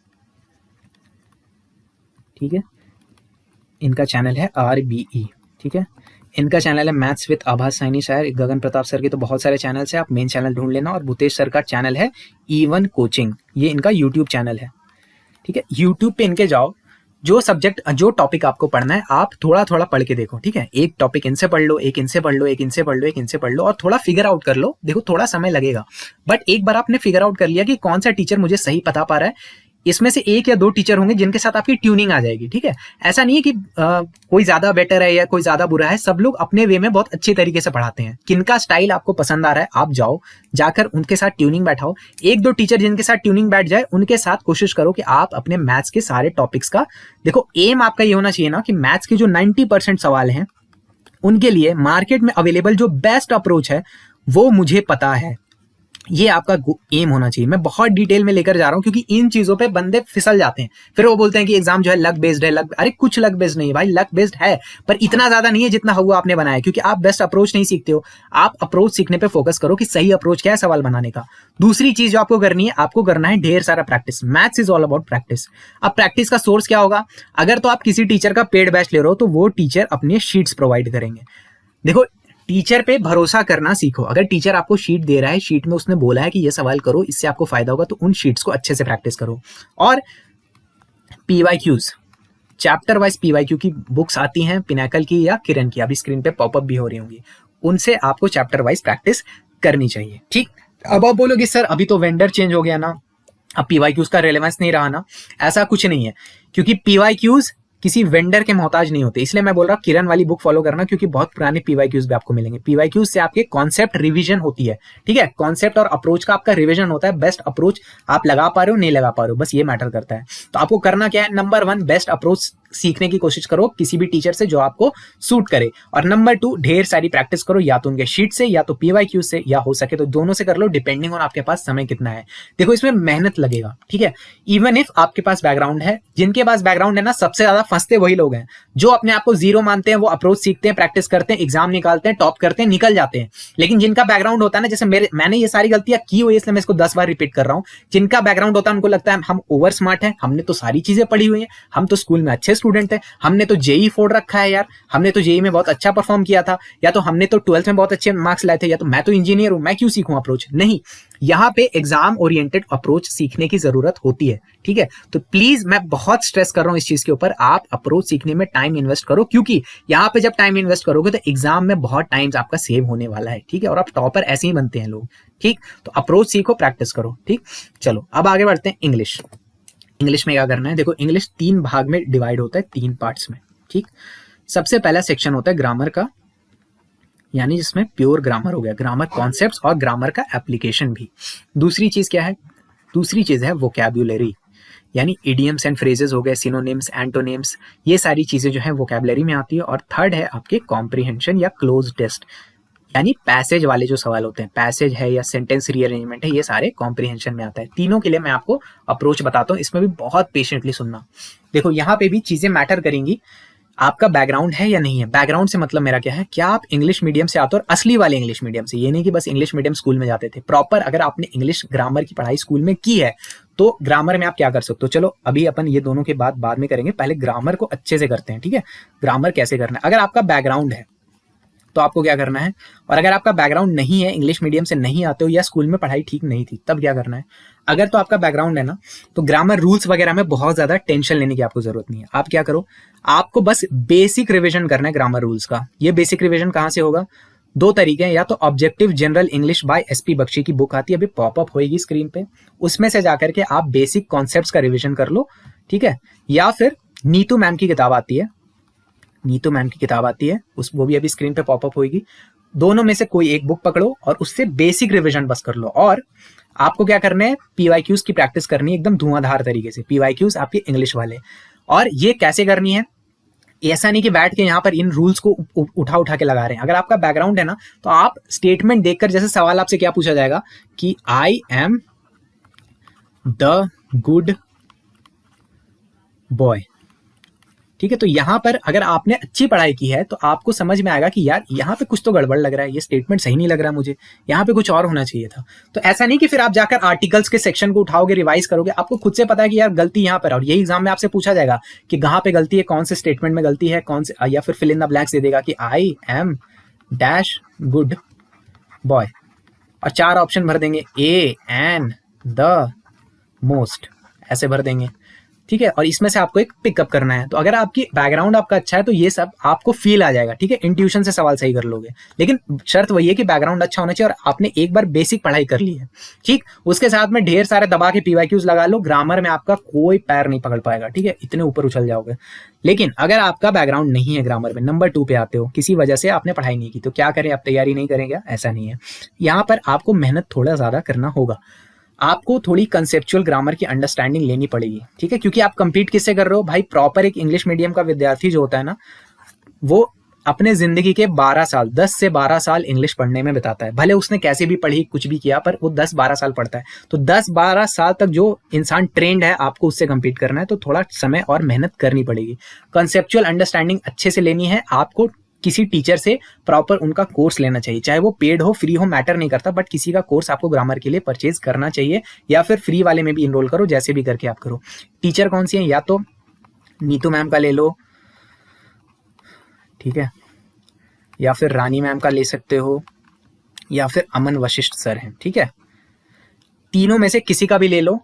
ठीक है, इनका चैनल है RBE, ठीक है, इनका चैनल है मैथ्स विद आभास साइनी सर। गगन प्रताप सर के तो बहुत सारे चैनल्स हैं, आप मेन चैनल ढूंढ लेना। और भूतेश सर का चैनल है E1 कोचिंग, ये इनका यूट्यूब चैनल है, ठीक है। यूट्यूब पे इनके जाओ, जो सब्जेक्ट, जो टॉपिक आपको पढ़ना है आप थोड़ा थोड़ा पढ़ के देखो, ठीक है। एक टॉपिक इनसे पढ़ लो, एक इनसे पढ़ लो, एक इनसे पढ़ लो, एक इनसे पढ़ लो, और थोड़ा फिगर आउट कर लो। देखो थोड़ा समय लगेगा, बट एक बार आपने फिगर आउट कर लिया कि कौन सा टीचर मुझे सही बता पा रहा है, इसमें से 1 या 2 टीचर होंगे जिनके साथ आपकी ट्यूनिंग आ जाएगी, ठीक है। ऐसा नहीं है कि कोई ज्यादा बेटर है या कोई ज्यादा बुरा है, सब लोग अपने वे में बहुत अच्छे तरीके से पढ़ाते हैं। किनका स्टाइल आपको पसंद आ रहा है, आप जाओ, जाकर उनके साथ ट्यूनिंग बैठाओ। 1-2 टीचर जिनके साथ ट्यूनिंग बैठ जाए, उनके साथ कोशिश करो कि आप अपने मैथ्स के सारे टॉपिक्स का, देखो एम आपका ये होना चाहिए ना कि मैथ्स के जो 90% सवाल हैं उनके लिए मार्केट में अवेलेबल जो बेस्ट अप्रोच है वो मुझे पता है। ये आपका एम होना चाहिए। मैं बहुत डिटेल में लेकर जा रहा हूँ क्योंकि इन चीजों पे बंदे फिसल जाते हैं, फिर वो बोलते हैं कि एग्जाम जो है लक बेस्ड है। लक, अरे कुछ लक बेस्ड नहीं है भाई, लक बेस्ड है पर इतना ज्यादा नहीं है जितना हुआ आपने बनाया, क्योंकि आप बेस्ट अप्रोच नहीं सीखते हो। आप अप्रोच सीखने पे फोकस करो कि सही अप्रोच क्या है सवाल बनाने का। दूसरी चीज जो आपको करनी है, आपको करना है ढेर सारा practice. Maths is all about practice. अब प्रैक्टिस का सोर्स क्या होगा? अगर तो आप किसी टीचर का पेड बैच ले रहे हो तो वो टीचर अपने शीट्स प्रोवाइड करेंगे। देखो, टीचर पे भरोसा करना सीखो। अगर टीचर आपको शीट दे रहा है, शीट में उसने बोला है कि ये सवाल करो, इससे आपको फायदा होगा, तो उन शीट्स को अच्छे से प्रैक्टिस करो। और पीवाईक्यूज, चैप्टर वाइज पीवाईक्यू की बुक्स आती हैं, पिनाकल की या किरण की, अभी स्क्रीन पे पॉपअप भी हो रही होंगी, उनसे आपको चैप्टर वाइज प्रैक्टिस करनी चाहिए। ठीक, अब आप बोलोगे सर अभी तो वेंडर चेंज हो गया ना, अब पीवाईक्यूज का रेलेवेंस नहीं रहा ना। ऐसा कुछ नहीं है, क्योंकि पीवाईक्यूज किसी वेंडर के मोहताज नहीं होते। इसलिए मैं बोल रहा हूँ किरण वाली बुक फॉलो करना, क्योंकि बहुत पुराने पीवाईक्यूज भी आपको मिलेंगे। पीवाईक्यूज से आपके कॉन्सेप्ट रिवीजन होती है, ठीक है, कॉन्सेप्ट और अप्रोच का आपका रिवीजन होता है। बेस्ट अप्रोच आप लगा पा रहे हो नहीं लगा पा रहे हो, बस ये मैटर करता है। तो आपको करना क्या है, नंबर 1 बेस्ट अप्रोच सीखने की कोशिश करो किसी भी टीचर से जो आपको सूट करे, और नंबर 2 ढेर सारी प्रैक्टिस करो, या तो उनके शीट से या तो पीवाईक्यू से, या हो सके तो दोनों से कर लो, डिपेंडिंग ऑन आपके पास समय कितना है। देखो इसमें मेहनत लगेगा, ठीक है, इवन इफ आपके पास बैकग्राउंड है। जिनके पास बैकग्राउंड है ना, सबसे ज्यादा फंसते वही लोग हैं जो अपने आप को जीरो मानते हैं। वो अप्रोच सीखते हैं, प्रैक्टिस करते हैं, एग्जाम निकालते हैं, टॉप करते हैं, निकल जाते हैं। लेकिन जिनका बैकग्राउंड होता है ना, जैसे मैंने ये सारी गलतियां की हुई है, इसलिए मैं इसको 10 बार रिपीट कर रहा हूं। जिनका बैकग्राउंड होता है उनको लगता है हम ओवर स्मार्ट है, हमने तो सारी चीजें पढ़ी हुई है, हम तो स्कूल में अच्छे स्टूडेंट है, हमने तो जेई फोड़ रखा है यार, हमने तो जेई में बहुत अच्छा परफॉर्म किया था, या तो हमने तो 12th में बहुत अच्छे मार्क्स लाए थे, या तो मैं तो इंजीनियर हूं, मैं क्यों सीखूं अप्रोच। नहीं, यहाँ पे एग्जाम ओरिएंटेड अप्रोच सीखने की जरूरत होती है, ठीक है। तो प्लीज मैं बहुत स्ट्रेस कर रहा हूं इस चीज के ऊपर, आप अप्रोच सीखने में टाइम इन्वेस्ट करो, क्योंकि यहाँ पे जब टाइम इन्वेस्ट करोगे तो एग्जाम में बहुत टाइम आपका सेव होने वाला है, ठीक है, और आप टॉपर ऐसे ही बनते हैं लोग, ठीक। तो अप्रोच सीखो, प्रैक्टिस करो, ठीक। चलो अब आगे बढ़ते हैं। इंग्लिश, इंग्लिश में क्या करना है, देखो इंग्लिश 3 भाग में डिवाइड होता है, 3 पार्ट्स में, ठीक। सबसे पहला सेक्शन होता है ग्रामर का, यानी जिसमें प्योर ग्रामर हो गया, ग्रामर कॉन्सेप्ट्स और ग्रामर का एप्लीकेशन भी। दूसरी चीज क्या है, दूसरी चीज है वोकैब्युलरी, यानी इडियम्स एंड फ्रेजेस हो गए, सिनोनिम्स, एंटोनिम्स, ये सारी चीजें जो है वोकैबुलरी में आती है। और थर्ड है आपके कॉम्प्रिहेंशन या क्लोज टेस्ट, यानी पैसेज वाले जो सवाल होते हैं, पैसेज है या सेंटेंस रीअरेंजमेंट है, ये सारे कॉम्प्रिहेंशन में आता है। तीनों के लिए मैं आपको अप्रोच बताता हूँ, इसमें भी बहुत पेशेंटली सुनना। देखो यहाँ पे भी चीजें मैटर करेंगी, आपका बैकग्राउंड है या नहीं है। बैकग्राउंड से मतलब मेरा क्या है, क्या आप इंग्लिश मीडियम से आते हो, और असली वाले इंग्लिश मीडियम से, ये नहीं कि बस इंग्लिश मीडियम स्कूल में जाते थे। प्रॉपर अगर आपने इंग्लिश ग्रामर की पढ़ाई स्कूल में की है तो ग्रामर में आप क्या कर सकते हो। चलो अभी अपन ये दोनों के बाद में करेंगे, पहले ग्रामर को अच्छे से करते हैं, ठीक है। ग्रामर कैसे करना है, अगर आपका बैकग्राउंड है तो आपको क्या करना है, और अगर आपका बैकग्राउंड नहीं है, इंग्लिश मीडियम से नहीं आते हो या स्कूल में पढ़ाई ठीक नहीं थी, तब क्या करना है। अगर तो आपका बैकग्राउंड है ना, तो ग्रामर रूल्स वगैरह में बहुत ज्यादा टेंशन लेने की आपको जरूरत नहीं है। आप क्या करो, आपको बस बेसिक रिविजन करना है ग्रामर रूल्स का। ये बेसिक रिविजन कहां से होगा, 2 तरीके हैं, या तो objective general English by SP Bakshi की बुक आती है, अभी पॉपअप होगी स्क्रीन पे, उसमें से जाकर के आप बेसिक कॉन्सेप्ट्स का रिविजन कर लो, ठीक है। या फिर नीतू मैम की किताब आती है, नीतू मैम की किताब आती है, उस वो भी अभी स्क्रीन पे पॉपअप होगी। दोनों में से कोई एक बुक पकड़ो और उससे बेसिक रिवीजन बस कर लो। और आपको क्या करना है, पीवाईक्यूज की प्रैक्टिस करनी है एकदम धुआंधार तरीके से, पीवाईक्यूज आपके इंग्लिश वाले। और ये कैसे करनी है, ऐसा नहीं कि बैठ के यहाँ पर इन रूल्स को उठा के लगा रहे हैं। अगर आपका बैकग्राउंड है ना, तो आप स्टेटमेंट देखकर, जैसे सवाल आपसे क्या पूछा जाएगा कि I am the good boy, ठीक है। तो यहां पर अगर आपने अच्छी पढ़ाई की है तो आपको समझ में आएगा कि यार यहाँ पे कुछ तो गड़बड़ लग रहा है, ये स्टेटमेंट सही नहीं लग रहा मुझे, यहाँ पे कुछ और होना चाहिए था। तो ऐसा नहीं कि फिर आप जाकर आर्टिकल्स के सेक्शन को उठाओगे, रिवाइज करोगे, आपको खुद से पता है कि यार गलती यहाँ पर, और यही एग्जाम में आपसे पूछा जाएगा कि कहाँ पे गलती है, कौन से स्टेटमेंट में गलती है, कौन से, या फिर फिल इन द ब्लैंक्स दे देगा कि I am dash good boy, और 4 ऑप्शन भर देंगे, ए एन द मोस्ट, ऐसे भर देंगे, ठीक है। और इसमें से आपको एक पिकअप करना है। तो अगर आपकी बैकग्राउंड आपका अच्छा है तो ये सब आपको फील आ जाएगा, ठीक है, इंट्यूशन से सवाल सही कर लोगे। लेकिन शर्त वही है कि बैकग्राउंड अच्छा होना चाहिए और आपने एक बार बेसिक पढ़ाई कर ली है, ठीक। उसके साथ में ढेर सारे दबा के पीवाईक्यूज लगा लो, ग्रामर में आपका कोई पैर नहीं पकड़ पाएगा, ठीक है, इतने ऊपर उछल जाओगे। लेकिन अगर आपका बैकग्राउंड नहीं है ग्रामर में, नंबर 2 पे आते हो, किसी वजह से आपने पढ़ाई नहीं की, तो क्या करें, आप तैयारी नहीं करेंगे, ऐसा नहीं है। यहाँ पर आपको मेहनत थोड़ा ज्यादा करना होगा, आपको थोड़ी कंसेप्चुअल ग्रामर की अंडरस्टैंडिंग लेनी पड़ेगी, ठीक है। क्योंकि आप कंपीट किससे कर रहे हो भाई, प्रॉपर एक इंग्लिश मीडियम का विद्यार्थी जो होता है ना, वो अपने जिंदगी के 12 साल 10 से 12 साल इंग्लिश पढ़ने में बिताता है, भले उसने कैसे भी पढ़ी कुछ भी किया, पर वो 10-12 साल पढ़ता है। तो 10-12 साल तक जो इंसान ट्रेंड है, आपको उससे कम्पीट करना है, तो थोड़ा समय और मेहनत करनी पड़ेगी। कंसेप्चुअल अंडरस्टैंडिंग अच्छे से लेनी है आपको, किसी टीचर से प्रॉपर उनका कोर्स लेना चाहिए, चाहे वो पेड हो फ्री हो मैटर नहीं करता, बट किसी का कोर्स आपको ग्रामर के लिए परचेज करना चाहिए, या फिर फ्री वाले में भी इनरोल करो, जैसे भी करके आप करो। टीचर कौन सी है, या तो नीतू मैम का ले लो, ठीक है, या फिर रानी मैम का ले सकते हो, या फिर अमन वशिष्ठ सर हैं, ठीक है। तीनों में से किसी का भी ले लो।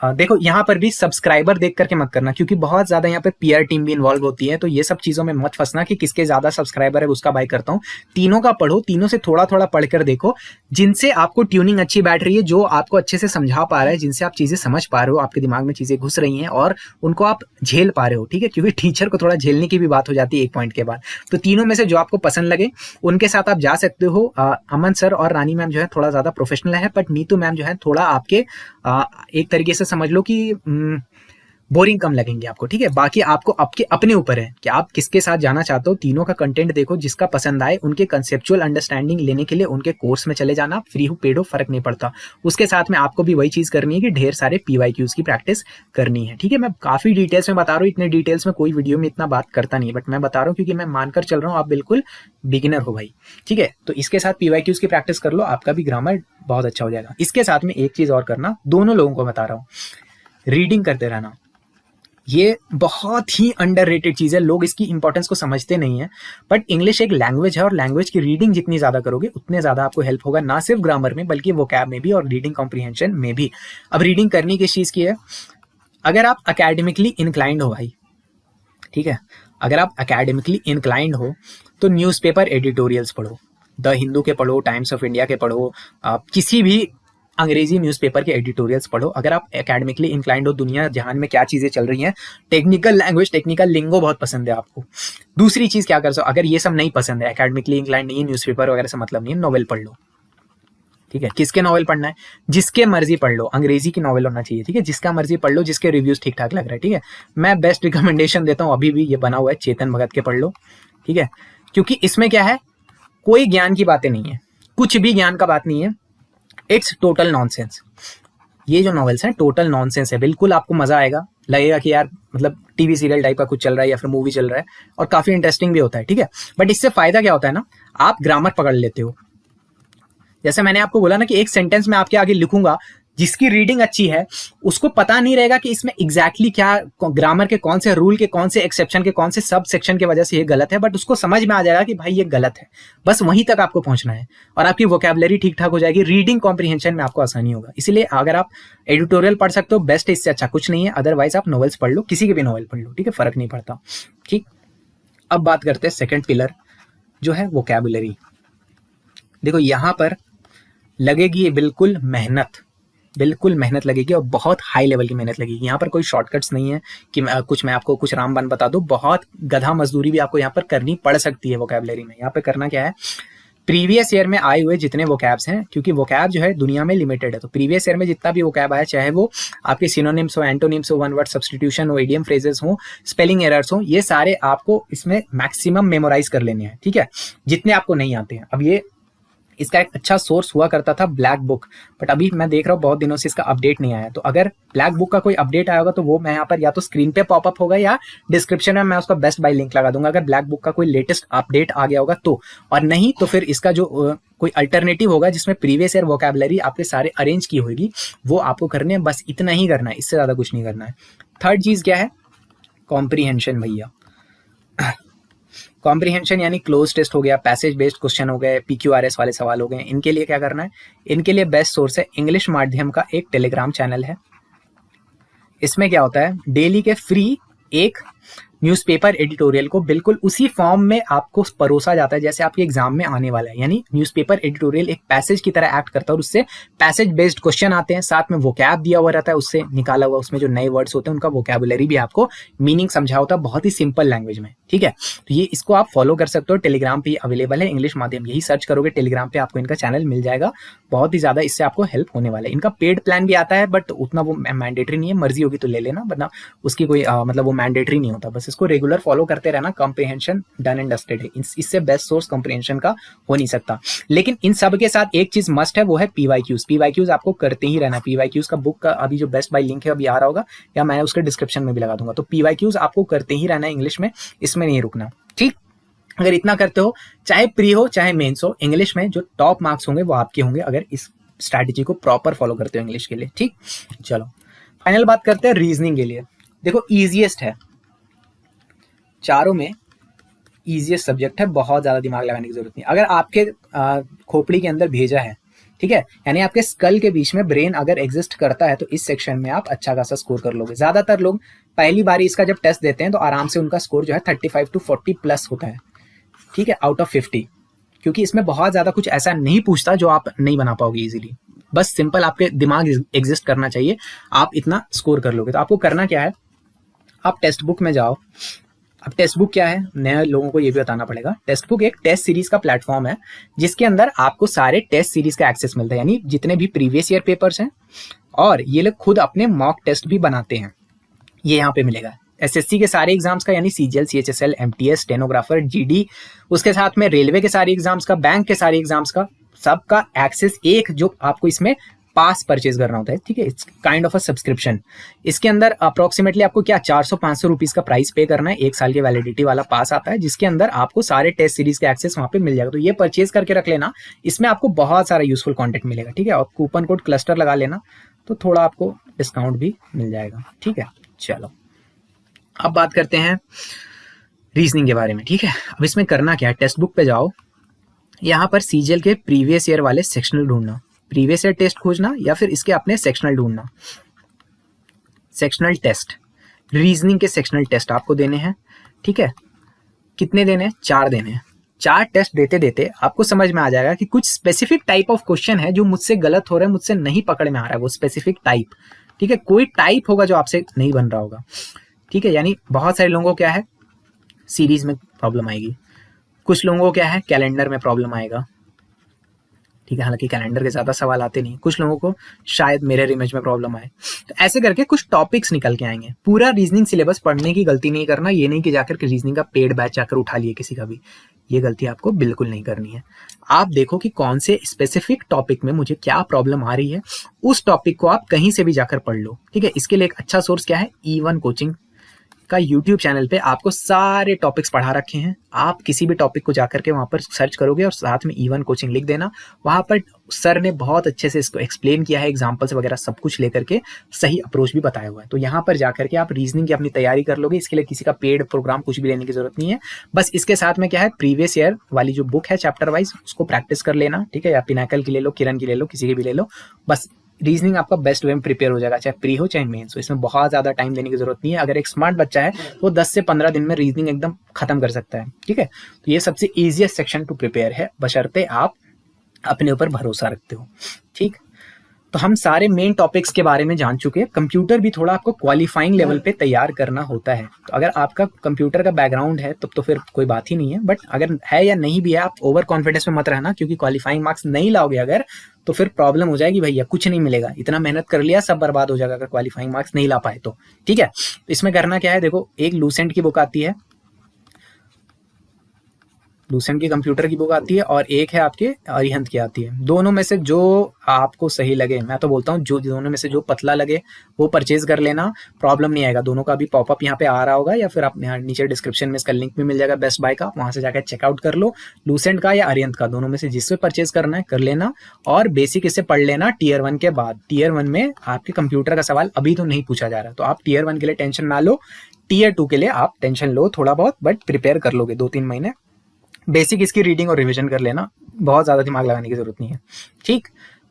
देखो यहाँ पर भी सब्सक्राइबर देख करके मत करना, क्योंकि बहुत ज्यादा यहाँ पे पीआर टीम भी इन्वॉल्व होती है, तो ये सब चीजों में मत फंसना कि किसके ज्यादा सब्सक्राइबर है उसका बाय करता हूँ। तीनों का पढ़ो, तीनों से थोड़ा थोड़ा पढ़कर देखो, जिनसे आपको ट्यूनिंग अच्छी बैठ रही है, जो आपको अच्छे से समझा पा रहा है, जिनसे आप चीजें समझ पा रहे हो, आपके दिमाग में चीजें घुस रही हैं और उनको आप झेल पा रहे हो, ठीक है, क्योंकि टीचर को थोड़ा झेलने की भी बात हो जाती है एक पॉइंट के बाद। तो तीनों में से जो आपको पसंद लगे उनके साथ आप जा सकते हो। अमन सर और रानी मैम जो है थोड़ा ज्यादा प्रोफेशनल है, बट नीतू मैम जो है थोड़ा आपके एक तरीके से समझ लो कि बोरिंग कम लगेंगे आपको, ठीक है। बाकी आपको आपके अपने ऊपर है कि आप किसके साथ जाना चाहते हो। तीनों का कंटेंट देखो, जिसका पसंद आए उनके कंसेप्चुअल अंडरस्टैंडिंग लेने के लिए उनके कोर्स में चले जाना, फ्री हो पेड हो फर्क नहीं पड़ता। उसके साथ में आपको भी वही चीज करनी है कि ढेर सारे PYQs की प्रैक्टिस करनी है, ठीक है। मैं काफी डिटेल्स में बता रहा हूँ, इतने डिटेल्स में कोई वीडियो में इतना बात करता नहीं है, बट मैं बता रहा हूँ क्योंकि मैं मानकर चल रहा हूँ आप बिल्कुल बिगिनर हो भाई, ठीक है। तो इसके साथ PYQs की प्रैक्टिस कर लो, आपका भी ग्रामर बहुत अच्छा हो जाएगा। इसके साथ में एक चीज और करना, दोनों लोगों को बता रहा हूँ, रीडिंग करते रहना। ये बहुत ही अंडररेटेड चीज है, लोग इसकी इंपॉर्टेंस को समझते नहीं है, बट इंग्लिश एक लैंग्वेज है और लैंग्वेज की रीडिंग जितनी ज्यादा करोगे उतने ज्यादा आपको हेल्प होगा, ना सिर्फ ग्रामर में बल्कि वोकैब में भी और रीडिंग कॉम्प्रिहेंशन में भी। अब रीडिंग करनी किस चीज की है, अगर आप अकेडमिकली इंक्लाइंड हो भाई, ठीक है, अगर आप अकेडमिकली इंक्लाइंड हो तो न्यूज़पेपर एडिटोरियल्स पढ़ो, द हिंदू के पढ़ो, टाइम्स ऑफ इंडिया के पढ़ो, आप किसी भी अंग्रेजी न्यूज़पेपर के एडिटोरियल्स पढ़ो। अगर आप एकेडमिकली इंक्लाइंड हो, दुनिया जहान में क्या चीज़ें चल रही हैं, टेक्निकल लैंग्वेज, टेक्निकल लिंगो बहुत पसंद है आपको। दूसरी चीज़ क्या कर सकते हो, अगर ये सब नहीं पसंद है, एकेडमिकली इंक्लाइंड नहीं है, न्यूज़पेपर वगैरह से मतलब नहीं है, नॉवेल पढ़ लो, ठीक है। किसके नॉवेल पढ़ना है, जिसके मर्जी पढ़ लो, अंग्रेजी की नॉवेल होना चाहिए, ठीक है, जिसका मर्जी पढ़ लो, जिसके रिव्यूज ठीक ठाक लग रहा है, ठीक है। मैं बेस्ट रिकमेंडेशन देता हूँ, अभी भी ये बना हुआ है, चेतन भगत के पढ़ लो, ठीक है, क्योंकि इसमें क्या है, कोई ज्ञान की बातें नहीं है, कुछ भी ज्ञान का बात नहीं है, इट्स टोटल नॉनसेंस। ये जो नॉवेल्स हैं टोटल नॉनसेंस है, बिल्कुल आपको मजा आएगा, लगेगा कि यार मतलब टीवी सीरियल टाइप का कुछ चल रहा है या फिर मूवी चल रहा है, और काफी इंटरेस्टिंग भी होता है, ठीक है। बट इससे फायदा क्या होता है ना, आप ग्रामर पकड़ लेते हो। जैसे मैंने आपको बोला ना कि एक सेंटेंस में आपके आगे लिखूंगा, जिसकी रीडिंग अच्छी है उसको पता नहीं रहेगा कि इसमें एग्जैक्टली क्या ग्रामर के कौन से रूल के कौन से एक्सेप्शन के कौन से सब सेक्शन की वजह से ये गलत है, बट उसको समझ में आ जाएगा कि भाई ये गलत है, बस वहीं तक आपको पहुंचना है और आपकी वोकैबुलरी ठीक ठाक हो जाएगी, रीडिंग कॉम्प्रिहेंशन में आपको आसानी होगा। इसलिए अगर आप एडिटोरियल पढ़ सकते हो बेस्ट, इससे अच्छा कुछ नहीं है, अदरवाइज आप नॉवेल्स पढ़ लो, किसी के भी नॉवेल पढ़ लो, ठीक है, फर्क नहीं पड़ता, ठीक। अब बात करते हैं सेकेंड पिलर जो है वोकैबुलरी। देखो यहाँ पर लगेगी ये बिल्कुल मेहनत लगेगी और बहुत हाई लेवल की मेहनत लगेगी। यहाँ पर कोई शॉर्टकट्स नहीं है कि मैं आपको कुछ रामबाण बता दूं, बहुत गधा मजदूरी भी आपको यहाँ पर करनी पड़ सकती है वोकैबुलरी में। यहाँ पे करना क्या है, प्रीवियस ईयर में आए हुए जितने वोकैब्स हैं, क्योंकि वोकैब जो है दुनिया में लिमिटेड है, तो प्रीवियस ईयर में जितना भी वोकैब आया, चाहे वो आपके सिनोनिम्स हो, एंटोनिम्स हो, वन वर्ड सब्स्टिट्यूशन हो, इडियम फ्रेजेस हो, स्पेलिंग एरर्स हो, ये सारे आपको इसमें मैक्सिमम मेमोराइज कर लेने हैं, ठीक है, जितने आपको नहीं आते हैं। अब ये इसका एक अच्छा सोर्स हुआ करता था ब्लैक बुक, बट अभी मैं देख रहा हूँ बहुत दिनों से इसका अपडेट नहीं आया, तो अगर ब्लैक बुक का कोई अपडेट आया होगा तो वो मैं यहाँ पर या तो स्क्रीन पे पॉपअप होगा या डिस्क्रिप्शन में मैं उसका बेस्ट बाय लिंक लगा दूंगा, अगर ब्लैक बुक का कोई लेटेस्ट अपडेट आ गया होगा तो, और नहीं तो फिर इसका जो कोई अल्टरनेटिव होगा जिसमें प्रीवियस ईयर वोकैबुलरी आपके सारे अरेंज की होगी, वो आपको करने है, बस इतना ही करना है, इससे ज्यादा कुछ नहीं करना है। थर्ड चीज क्या है, कॉम्प्रीहेंशन भैया। कॉम्प्रीहेंशन यानी क्लोज टेस्ट हो गया, पैसेज बेस्ड क्वेश्चन हो गए, PQRS वाले सवाल हो गए, इनके लिए क्या करना है, इनके लिए बेस्ट सोर्स है इंग्लिश माध्यम का एक टेलीग्राम चैनल है। इसमें क्या होता है, डेली के फ्री एक न्यूज़पेपर एडिटोरियल को बिल्कुल उसी फॉर्म में आपको परोसा जाता है जैसे आपके एग्जाम में आने वाला है, यानी न्यूज़पेपर एडिटोरियल एक पैसेज की तरह एक्ट करता है और उससे पैसेज बेस्ड क्वेश्चन आते हैं, साथ में वोकैब दिया हुआ रहता है, उससे निकाला हुआ उसमें जो नए वर्ड्स होते हैं उनका वोकैबुलरी भी आपको मीनिंग समझा होता है बहुत ही सिंपल लैंग्वेज में, ठीक है। तो ये इसको आप फॉलो कर सकते हो, टेलीग्राम पे अवेलेबल है, इंग्लिश माध्यम, यही सर्च करोगे टेलीग्राम पे आपको इनका चैनल मिल जाएगा। बहुत ही ज़्यादा इससे आपको हेल्प होने वाला है। इनका पेड प्लान भी आता है बट उतना वो मैंडेटरी नहीं है, मर्जी होगी तो ले लेना, वरना उसकी कोई मतलब वो मैंडेटरी नहीं होता। बस इसको रेगुलर फॉलो करते रहना, कॉम्प्रिहेंशन डन एंड डस्टेड है, इससे बेस्ट सोर्स कॉम्प्रिहेंशन का हो नहीं सकता। लेकिन इन सब के साथ एक चीज मस्ट है, वो है पीवाईक्यूज। पीवाईक्यूज आपको करते ही रहना। पीवाईक्यूज का बुक का अभी जो बेस्ट बाय लिंक है अभी आ रहा होगा, या मैं उसके डिस्क्रिप्शन में भी लगा दूंगा। तो पीवाईक्यूज आपको करते ही रहना है इंग्लिश में, इसमें नहीं रुकना। ठीक, अगर इतना करते हो, चाहे प्री हो चाहे मेंस हो, इंग्लिश में जो टॉप मार्क्स होंगे वो आपके होंगे, अगर इस स्ट्रैटेजी को प्रॉपर फॉलो करते हो इंग्लिश के लिए। ठीक, चलो फाइनल बात करते हैं रीजनिंग के लिए। देखो इजीएस्ट है, चारों में इजीएस्ट सब्जेक्ट है, बहुत ज्यादा दिमाग लगाने की जरूरत नहीं। अगर आपके खोपड़ी के अंदर भेजा है, ठीक है, यानी आपके स्कल के बीच में ब्रेन अगर एग्जिस्ट करता है, तो इस सेक्शन में आप अच्छा खासा स्कोर कर लोगे। ज्यादातर लोग पहली बारी इसका जब टेस्ट देते हैं तो आराम से उनका स्कोर जो है 35 to 40 प्लस होता है, ठीक है, आउट ऑफ 50, क्योंकि इसमें बहुत ज्यादा कुछ ऐसा नहीं पूछता जो आप नहीं बना पाओगे इजीली। बस सिंपल आपके दिमाग एग्जिस्ट करना चाहिए, आप इतना स्कोर कर लोगे। तो आपको करना क्या है, आप टेक्स्ट बुक में जाओ। अब टेक्स्ट बुक क्या है, नए लोगों को ये भी बताना पड़ेगा। टेक्स्ट बुक एक टेस्ट सीरीज का प्लेटफॉर्म है, जिसके अंदर आपको सारे टेस्ट सीरीज का एक्सेस मिलता है, यानी जितने भी प्रीवियस ईयर पेपर्स हैं, और ये लोग खुद अपने मॉक टेस्ट भी बनाते हैं, ये यहाँ पे मिलेगा। एसएससी के सारे एग्जाम्स का, यानी CGL, CHSL, MTS, stenographer, GD, उसके साथ में रेलवे के सारे एग्जाम्स का, बैंक के सारे एग्जाम्स का, सबका एक्सेस एक जो आपको इसमें पास परचेज करना होता है, ठीक है, it's kind of a subscription. इसके अंदर अप्रोक्सीमेटली आपको क्या 400-500 रुपीज का प्राइस पे करना है, 1 साल की वैलिडिटी वाला पास आता है, जिसके अंदर आपको सारे टेस्ट सीरीज के एक्सेस वहां पे मिल जाएगा। तो ये परचेज करके रख लेना, इसमें आपको बहुत सारा यूजफुल कंटेंट मिलेगा, ठीक है, और कूपन कोड क्लस्टर लगा लेना, तो थोड़ा आपको डिस्काउंट भी मिल जाएगा। ठीक है, चलो अब बात करते हैं रीजनिंग के बारे में। ठीक है, अब इसमें करना क्या है, टेक्स्ट बुक पे जाओ, यहाँ पर सीजीएल के प्रीवियस ईयर वाले सेक्शनल ढूंढना, प्रीवियस ईयर टेस्ट खोजना, या फिर इसके अपने सेक्शनल ढूंढना। सेक्शनल टेस्ट, रीजनिंग के सेक्शनल टेस्ट आपको देने हैं, ठीक है, कितने देने हैं, 4 देने हैं। 4 टेस्ट देते देते आपको समझ में आ जाएगा कि कुछ स्पेसिफिक टाइप ऑफ क्वेश्चन है जो मुझसे गलत हो रहा है, मुझसे नहीं पकड़ में आ रहा है वो स्पेसिफिक टाइप, ठीक है, कोई टाइप होगा जो आपसे नहीं बन रहा होगा, ठीक है। यानी बहुत सारे लोगों को क्या है, सीरीज में प्रॉब्लम आएगी, कुछ लोगों को क्या है, कैलेंडर में प्रॉब्लम आएगा, ठीक है, हालांकि कैलेंडर के ज्यादा सवाल आते नहीं, कुछ लोगों को शायद मिरर इमेज में प्रॉब्लम आए। तो ऐसे करके कुछ टॉपिक्स निकल के आएंगे। पूरा रीजनिंग सिलेबस पढ़ने की गलती नहीं करना, ये नहीं कि जाकर के रीजनिंग का पेड बैच जाकर उठा लिए किसी का भी, ये गलती आपको बिल्कुल नहीं करनी है। आप देखो कि कौन से स्पेसिफिक टॉपिक में मुझे क्या प्रॉब्लम आ रही है, उस टॉपिक को आप कहीं से भी जाकर पढ़ लो, ठीक है। इसके लिए एक अच्छा सोर्स क्या है, E1 कोचिंग का यूट्यूब चैनल पे आपको सारे टॉपिक्स पढ़ा रखे हैं। आप किसी भी टॉपिक को जाकर के वहां पर सर्च करोगे और साथ में E1 कोचिंग लिख देना, वहां पर सर ने बहुत अच्छे से इसको एक्सप्लेन किया है, एग्जांपल्स वगैरह सब कुछ लेकर के सही अप्रोच भी बताया हुआ है। तो यहाँ पर जाकर के आप रीजनिंग की अपनी तैयारी कर लोगे। इसके लिए किसी का पेड प्रोग्राम कुछ भी लेने की जरूरत नहीं है। बस इसके साथ में क्या है, प्रीवियस ईयर वाली जो बुक है चैप्टर वाइज, उसको प्रैक्टिस कर लेना, ठीक है, या पिनाकल की ले लो, किरण की ले लो, किसी की भी ले लो। बस रीजनिंग आपका बेस्ट वे में प्रिपेयर हो जाएगा, चाहे प्री हो चाहे मेंस हो। इसमें बहुत ज्यादा टाइम देने की जरूरत नहीं है। अगर एक स्मार्ट बच्चा है तो वो 10 से 15 दिन में रीजनिंग एकदम खत्म कर सकता है, ठीक है। तो ये सबसे इजीएस्ट सेक्शन टू प्रिपेयर है, बशर्ते आप अपने ऊपर भरोसा रखते हो, ठीक। तो हम सारे मेन टॉपिक्स के बारे में जान चुके हैं। कंप्यूटर भी थोड़ा आपको क्वालिफाइंग लेवल पे तैयार करना होता है। तो अगर आपका कंप्यूटर का बैकग्राउंड है तब तो फिर कोई बात ही नहीं है, बट अगर है या नहीं भी है, आप ओवर कॉन्फिडेंस में मत रहना, क्योंकि क्वालिफाइंग मार्क्स नहीं लाओगे अगर, तो फिर प्रॉब्लम हो जाएगी भैया, कुछ नहीं मिलेगा, इतना मेहनत कर लिया सब बर्बाद हो जाएगा अगर क्वालिफाइंग मार्क्स नहीं ला पाए तो, ठीक है। इसमें करना क्या है, देखो एक लूसेंट की बुक आती है, लूसेंट की कंप्यूटर की बुक आती है, और एक है आपके अरिहंत की आती है। दोनों में से जो आपको सही लगे, मैं तो बोलता हूँ जो दोनों में से जो पतला लगे वो परचेज कर लेना, प्रॉब्लम नहीं आएगा। दोनों का भी पॉपअप यहाँ पे आ रहा होगा, या फिर आप नीचे डिस्क्रिप्शन में इसका लिंक भी मिल जाएगा बेस्ट बाय का, वहां से जाकर चेकआउट कर लो। लूसेंट का या अरिहंत का, दोनों में से जिससे परचेज करना है कर लेना, और बेसिक इससे पढ़ लेना टीयर 1 के बाद। टीयर 1 में आपके कंप्यूटर का सवाल अभी तो नहीं पूछा जा रहा, तो आप टीयर 1 के लिए टेंशन ना लो, टीयर 2 के लिए आप टेंशन लो थोड़ा बहुत, बट प्रिपेयर कर लोगे 2-3 महीने। बेसिक इसकी रीडिंग और रिवीजन कर लेना, बहुत ज्यादा दिमाग लगाने की जरूरत नहीं है, ठीक।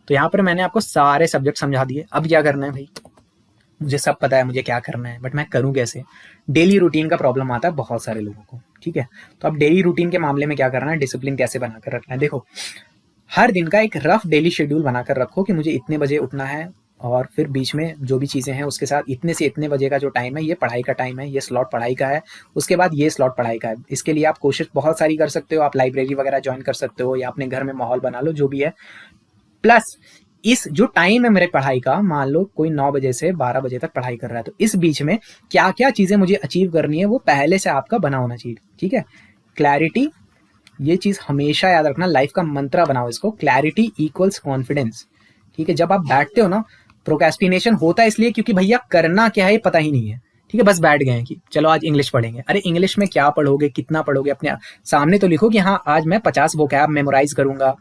तो यहाँ पर मैंने आपको सारे सब्जेक्ट समझा दिए। अब क्या करना है भाई, मुझे सब पता है मुझे क्या करना है, बट मैं करूँ कैसे। डेली रूटीन का प्रॉब्लम आता है बहुत सारे लोगों को, ठीक है। तो अब डेली रूटीन के मामले में क्या करना है, डिसिप्लिन कैसे बनाकर रखना है। देखो हर दिन का एक रफ डेली शेड्यूल बनाकर रखो कि मुझे इतने बजे उठना है, और फिर बीच में जो भी चीज़ें हैं उसके साथ इतने से इतने बजे का जो टाइम है ये पढ़ाई का टाइम है, ये स्लॉट पढ़ाई का है, उसके बाद ये स्लॉट पढ़ाई का है। इसके लिए आप कोशिश बहुत सारी कर सकते हो, आप लाइब्रेरी वगैरह ज्वाइन कर सकते हो या अपने घर में माहौल बना लो, जो भी है। प्लस इस जो टाइम है मेरे पढ़ाई का, मान लो कोई 9 बजे से 12 बजे तक पढ़ाई कर रहा है, तो इस बीच में क्या क्या चीज़ें मुझे अचीव करनी है वो पहले से आपका बना होना चाहिए, ठीक है। क्लैरिटी, ये चीज़ हमेशा याद रखना, लाइफ का मंत्रा बनाओ इसको, क्लैरिटी इक्वल्स कॉन्फिडेंस, ठीक है। जब आप बैठते हो ना, प्रोक्रेस्टिनेशन होता है इसलिए क्योंकि भैया करना क्या है ये पता ही नहीं है, ठीक है। बस बैठ गए हैं कि चलो आज इंग्लिश पढ़ेंगे। अरे इंग्लिश में क्या पढ़ोगे, कितना पढ़ोगे, अपने सामने तो लिखो कि हाँ आज मैं 50 वोकैब मेमोराइज करूंगा,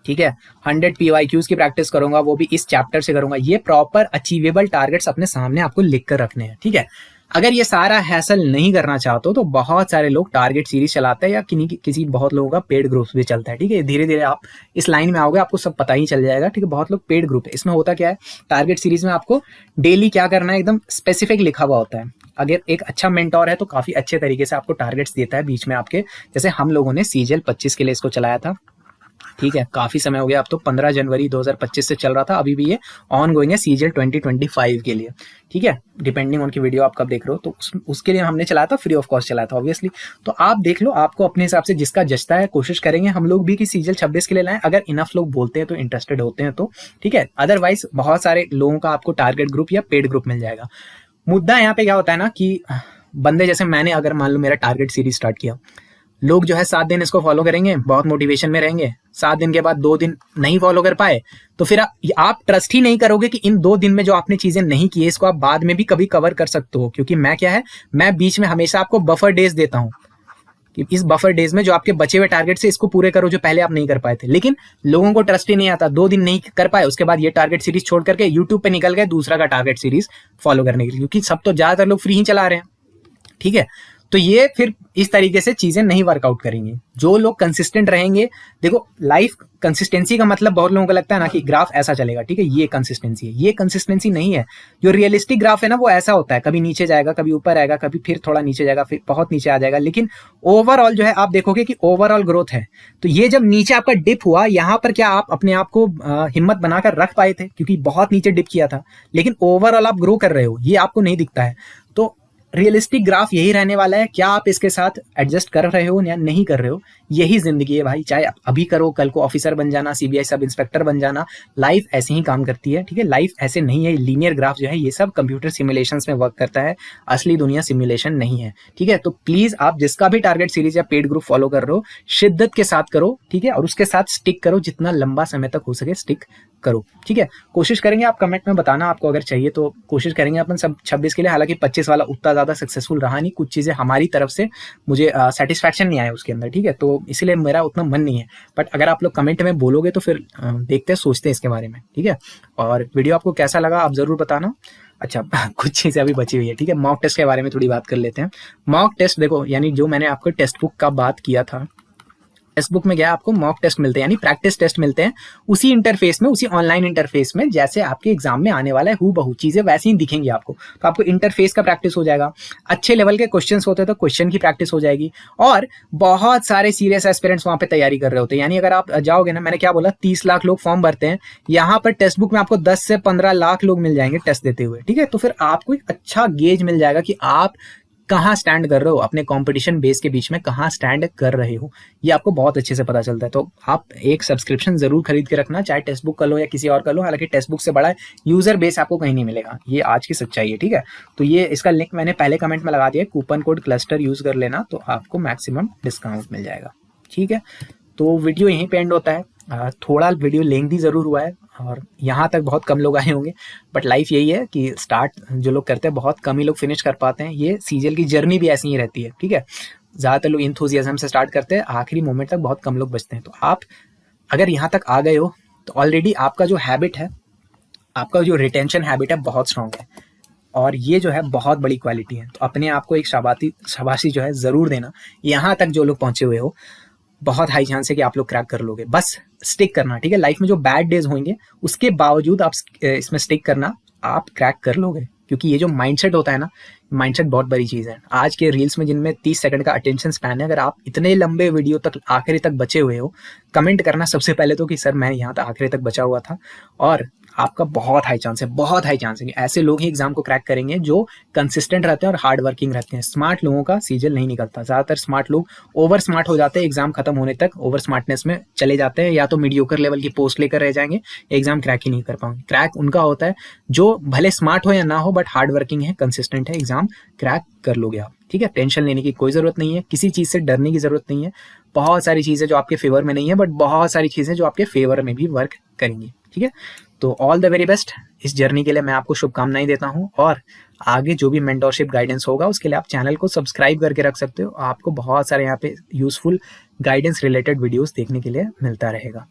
ठीक है। 100 PYQs की प्रैक्टिस करूंगा, वो भी इस चैप्टर से करूंगा। ये प्रॉपर अचीवेबल टारगेट्स अपने सामने आपको लिख कर रखने हैं, ठीक है। अगर ये सारा हैसल नहीं करना चाहते हो तो बहुत सारे लोग टारगेट सीरीज चलाते हैं या किसी बहुत लोगों का पेड ग्रुप भी चलता है, ठीक है। धीरे धीरे आप इस लाइन में आओगे, आपको सब पता ही चल जाएगा, ठीक है। बहुत लोग पेड ग्रुप है, इसमें होता क्या है, टारगेट सीरीज में आपको डेली क्या करना है एकदम स्पेसिफिक लिखा हुआ होता है। अगर एक अच्छा मेंटोर है तो काफी अच्छे तरीके से आपको टारगेट्स देता है बीच में आपके, जैसे हम लोगों ने CGL 25 के लिए इसको चलाया था, ठीक है। काफी समय हो गया, अब तो 15 जनवरी 2025 से चल रहा था, अभी भी ये ऑन गोइंग है CGL 2025 के लिए, ठीक है। डिपेंडिंग ऑन की वीडियो आप कब देख रहे हो, तो उसके लिए हमने चलाया था, फ्री ऑफ कॉस्ट चलाया था ऑब्वियसली। तो आप देख लो, आपको अपने हिसाब से जिसका जचता है, कोशिश करेंगे हम लोग भी कि CGL 26 के लिए लाएं, अगर इनफ लोग बोलते हैं तो, इंटरेस्टेड होते हैं तो, ठीक है। अदरवाइज बहुत सारे लोगों का आपको टारगेट ग्रुप या पेड ग्रुप मिल जाएगा। मुद्दा यहाँ पे क्या होता है ना कि बंदे जैसे मैंने, अगर मान लो मेरा टारगेट सीरीज स्टार्ट किया, लोग जो है 7 दिन इसको फॉलो करेंगे, बहुत मोटिवेशन में रहेंगे, 7 दिन के बाद 2 दिन नहीं फॉलो कर पाए, तो फिर आप ट्रस्ट ही नहीं करोगे कि इन 2 दिन में जो आपने चीजें नहीं की है इसको आप बाद में भी कभी कवर कर सकते हो। क्योंकि मैं क्या है, मैं बीच में हमेशा आपको बफर डेज देता हूं कि इस बफर डेज में जो आपके बचे हुए टारगेट से इसको पूरे करो जो पहले आप नहीं कर पाए थे। लेकिन लोगों को ट्रस्ट ही नहीं आता, 2 दिन नहीं कर पाए, उसके बाद ये टारगेट सीरीज छोड़ करके यूट्यूब पे निकल गए दूसरा का टारगेट सीरीज फॉलो करने के लिए, क्योंकि सब तो ज्यादातर लोग फ्री ही चला रहे हैं, ठीक है। तो ये फिर इस तरीके से चीजें नहीं वर्कआउट करेंगी। जो लोग कंसिस्टेंट रहेंगे, देखो लाइफ कंसिस्टेंसी का मतलब बहुत लोगों को लगता है ना कि ग्राफ ऐसा चलेगा, ठीक है, ये कंसिस्टेंसी है। ये कंसिस्टेंसी नहीं है। जो रियलिस्टिक ग्राफ है ना वो ऐसा होता है, कभी नीचे जाएगा, कभी ऊपर आएगा, कभी फिर थोड़ा नीचे जाएगा, फिर बहुत नीचे आ जाएगा, लेकिन ओवरऑल जो है आप देखोगे कि ओवरऑल ग्रोथ है। तो ये जब नीचे आपका डिप हुआ, यहां पर क्या आप अपने आप को हिम्मत बनाकर रख पाए थे, क्योंकि बहुत नीचे डिप किया था, लेकिन ओवरऑल आप ग्रो कर रहे हो, ये आपको नहीं दिखता है। तो रियलिस्टिक ग्राफ यही रहने वाला है, क्या आप इसके साथ एडजस्ट कर रहे हो या नहीं कर रहे हो, यही जिंदगी है भाई। चाहे अभी करो, कल को ऑफिसर बन जाना, CBI सब इंस्पेक्टर बन जाना, लाइफ ऐसे ही काम करती है, ठीक है। लाइफ ऐसे नहीं है, लीनियर ग्राफ जो है ये सब कंप्यूटर सिमुलेशंस में वर्क करता है, असली दुनिया सिमुलेशन नहीं है, ठीक है। तो प्लीज आप जिसका भी टारगेट सीरीज या पेड ग्रुप फॉलो कर रहे हो, शिद्दत के साथ करो, ठीक है, और उसके साथ स्टिक करो, जितना लंबा समय तक हो सके स्टिक करो, ठीक है। कोशिश करेंगे, आप कमेंट में बताना आपको अगर चाहिए तो, कोशिश करेंगे अपन सब 26 के लिए। हालांकि 25 वाला उतना ज्यादा सक्सेसफुल रहा नहीं, कुछ चीजें हमारी तरफ से मुझे सेटिस्फैक्शन नहीं आया उसके अंदर, ठीक है, तो इसलिए मेरा उतना मन नहीं है। बट अगर आप लोग कमेंट में बोलोगे तो फिर देखते हैं, सोचते हैं इसके बारे में, ठीक है। और वीडियो आपको कैसा लगा आप जरूर बताना। अच्छा कुछ चीजें अभी बची हुई है, ठीक है। मॉक टेस्ट के बारे में थोड़ी बात कर लेते हैं। मॉक टेस्ट देखो, यानी जो मैंने आपको टेक्स्ट बुक का बात किया था, टेक्स्ट बुक में क्या है, आपको मॉक टेस्ट मिलते हैं, यानी प्रैक्टिस टेस्ट मिलते हैं उसी इंटरफेस में, उसी ऑनलाइन इंटरफेस में जैसे आपके एग्जाम में आने वाला है, हूबहू चीजें वैसे ही दिखेंगी आपको। तो आपको इंटरफेस का प्रैक्टिस हो जाएगा, अच्छे लेवल के क्वेश्चंस होते हैं तो क्वेश्चन की प्रैक्टिस हो जाएगी, और बहुत सारे सीरियस एस्पिरेंट्स वहां पे तैयारी कर रहे होते हैं। यानी अगर आप जाओगे ना, मैंने क्या बोला, 30 लाख लोग फॉर्म भरते हैं, यहाँ पर टेक्स्ट बुक में आपको 10 से 15 लाख लोग मिल जाएंगे टेस्ट देते हुए, ठीक है। तो फिर आपको एक अच्छा गेज मिल जाएगा कि आप कहाँ स्टैंड कर रहे हो, अपने कंपटीशन बेस के बीच में कहाँ स्टैंड कर रहे हो, ये आपको बहुत अच्छे से पता चलता है। तो आप एक सब्सक्रिप्शन जरूर खरीद के रखना, चाहे टेक्स्ट बुक कर लो या किसी और कर लो। हालांकि टेक्स्ट बुक से बड़ा यूजर बेस आपको कहीं नहीं मिलेगा, ये आज की सच्चाई है, ठीक है। तो ये इसका लिंक मैंने पहले कमेंट में लगा दिया, कूपन कोड क्लस्टर यूज कर लेना तो आपको मैक्सिमम डिस्काउंट मिल जाएगा, ठीक है। तो वीडियो यहीं पे एंड होता है। थोड़ा वीडियो लेंथी जरूर हुआ है और यहाँ तक बहुत कम लोग आए होंगे, बट लाइफ यही है कि स्टार्ट जो लोग करते हैं बहुत कम ही लोग फिनिश कर पाते हैं। ये सीजीएल की जर्नी भी ऐसी ही रहती है, ठीक है। ज्यादातर लोग इंथुजियाज्म से स्टार्ट करते हैं, आखिरी मोमेंट तक बहुत कम लोग बचते हैं। तो आप अगर यहाँ तक आ गए हो तो ऑलरेडी आपका जो हैबिट है, आपका जो रिटेंशन हैबिट है बहुत स्ट्रांग है, और ये जो है बहुत बड़ी क्वालिटी है। तो अपने आप को एक शाबाशी जो है जरूर देना। यहाँ तक जो लोग पहुंचे हुए हो, बहुत हाई चांस है कि आप लोग क्रैक कर लोगे, बस स्टिक करना, ठीक है। लाइफ में जो बैड डेज होंगे उसके बावजूद आप इसमें स्टिक करना, आप क्रैक कर लोगे। क्योंकि ये जो माइंडसेट होता है ना, माइंडसेट बहुत बड़ी चीज है। आज के रील्स में जिनमें 30 सेकंड का अटेंशन स्पैन है, अगर आप इतने लंबे वीडियो तक आखिरी तक बचे हुए हो, कमेंट करना सबसे पहले तो कि सर मैं यहाँ तक आखिरी तक बचा हुआ था, और आपका बहुत हाई चांस है, बहुत हाई चांस है कि ऐसे लोग ही एग्जाम को क्रैक करेंगे जो कंसिस्टेंट रहते हैं और हार्ड वर्किंग रहते हैं। स्मार्ट लोगों का सीजीएल नहीं निकलता। ज़्यादातर स्मार्ट लोग ओवर स्मार्ट हो जाते हैं, एग्जाम खत्म होने तक ओवर स्मार्टनेस में चले जाते हैं, या तो मीडियोकर लेवल की पोस्ट लेकर रह जाएंगे, एग्जाम क्रैक ही नहीं कर पाएंगे। क्रैक उनका होता है जो भले स्मार्ट हो या ना हो बट हार्ड वर्किंग है, कंसिस्टेंट है, एग्जाम क्रैक कर लोगे आप। ठीक है, टेंशन लेने की कोई ज़रूरत नहीं है, किसी चीज़ से डरने की ज़रूरत नहीं है। बहुत सारी चीज़ें जो आपके फेवर में नहीं है, बट बहुत सारी चीज़ें जो आपके फेवर में भी वर्क करेंगी। ठीक है, तो ऑल द वेरी बेस्ट इस जर्नी के लिए, मैं आपको शुभकामनाएं देता हूं। और आगे जो भी मेंटोरशिप गाइडेंस होगा उसके लिए आप चैनल को सब्सक्राइब करके रख सकते हो। आपको बहुत सारे यहाँ पे यूजफुल गाइडेंस रिलेटेड वीडियोस देखने के लिए मिलता रहेगा।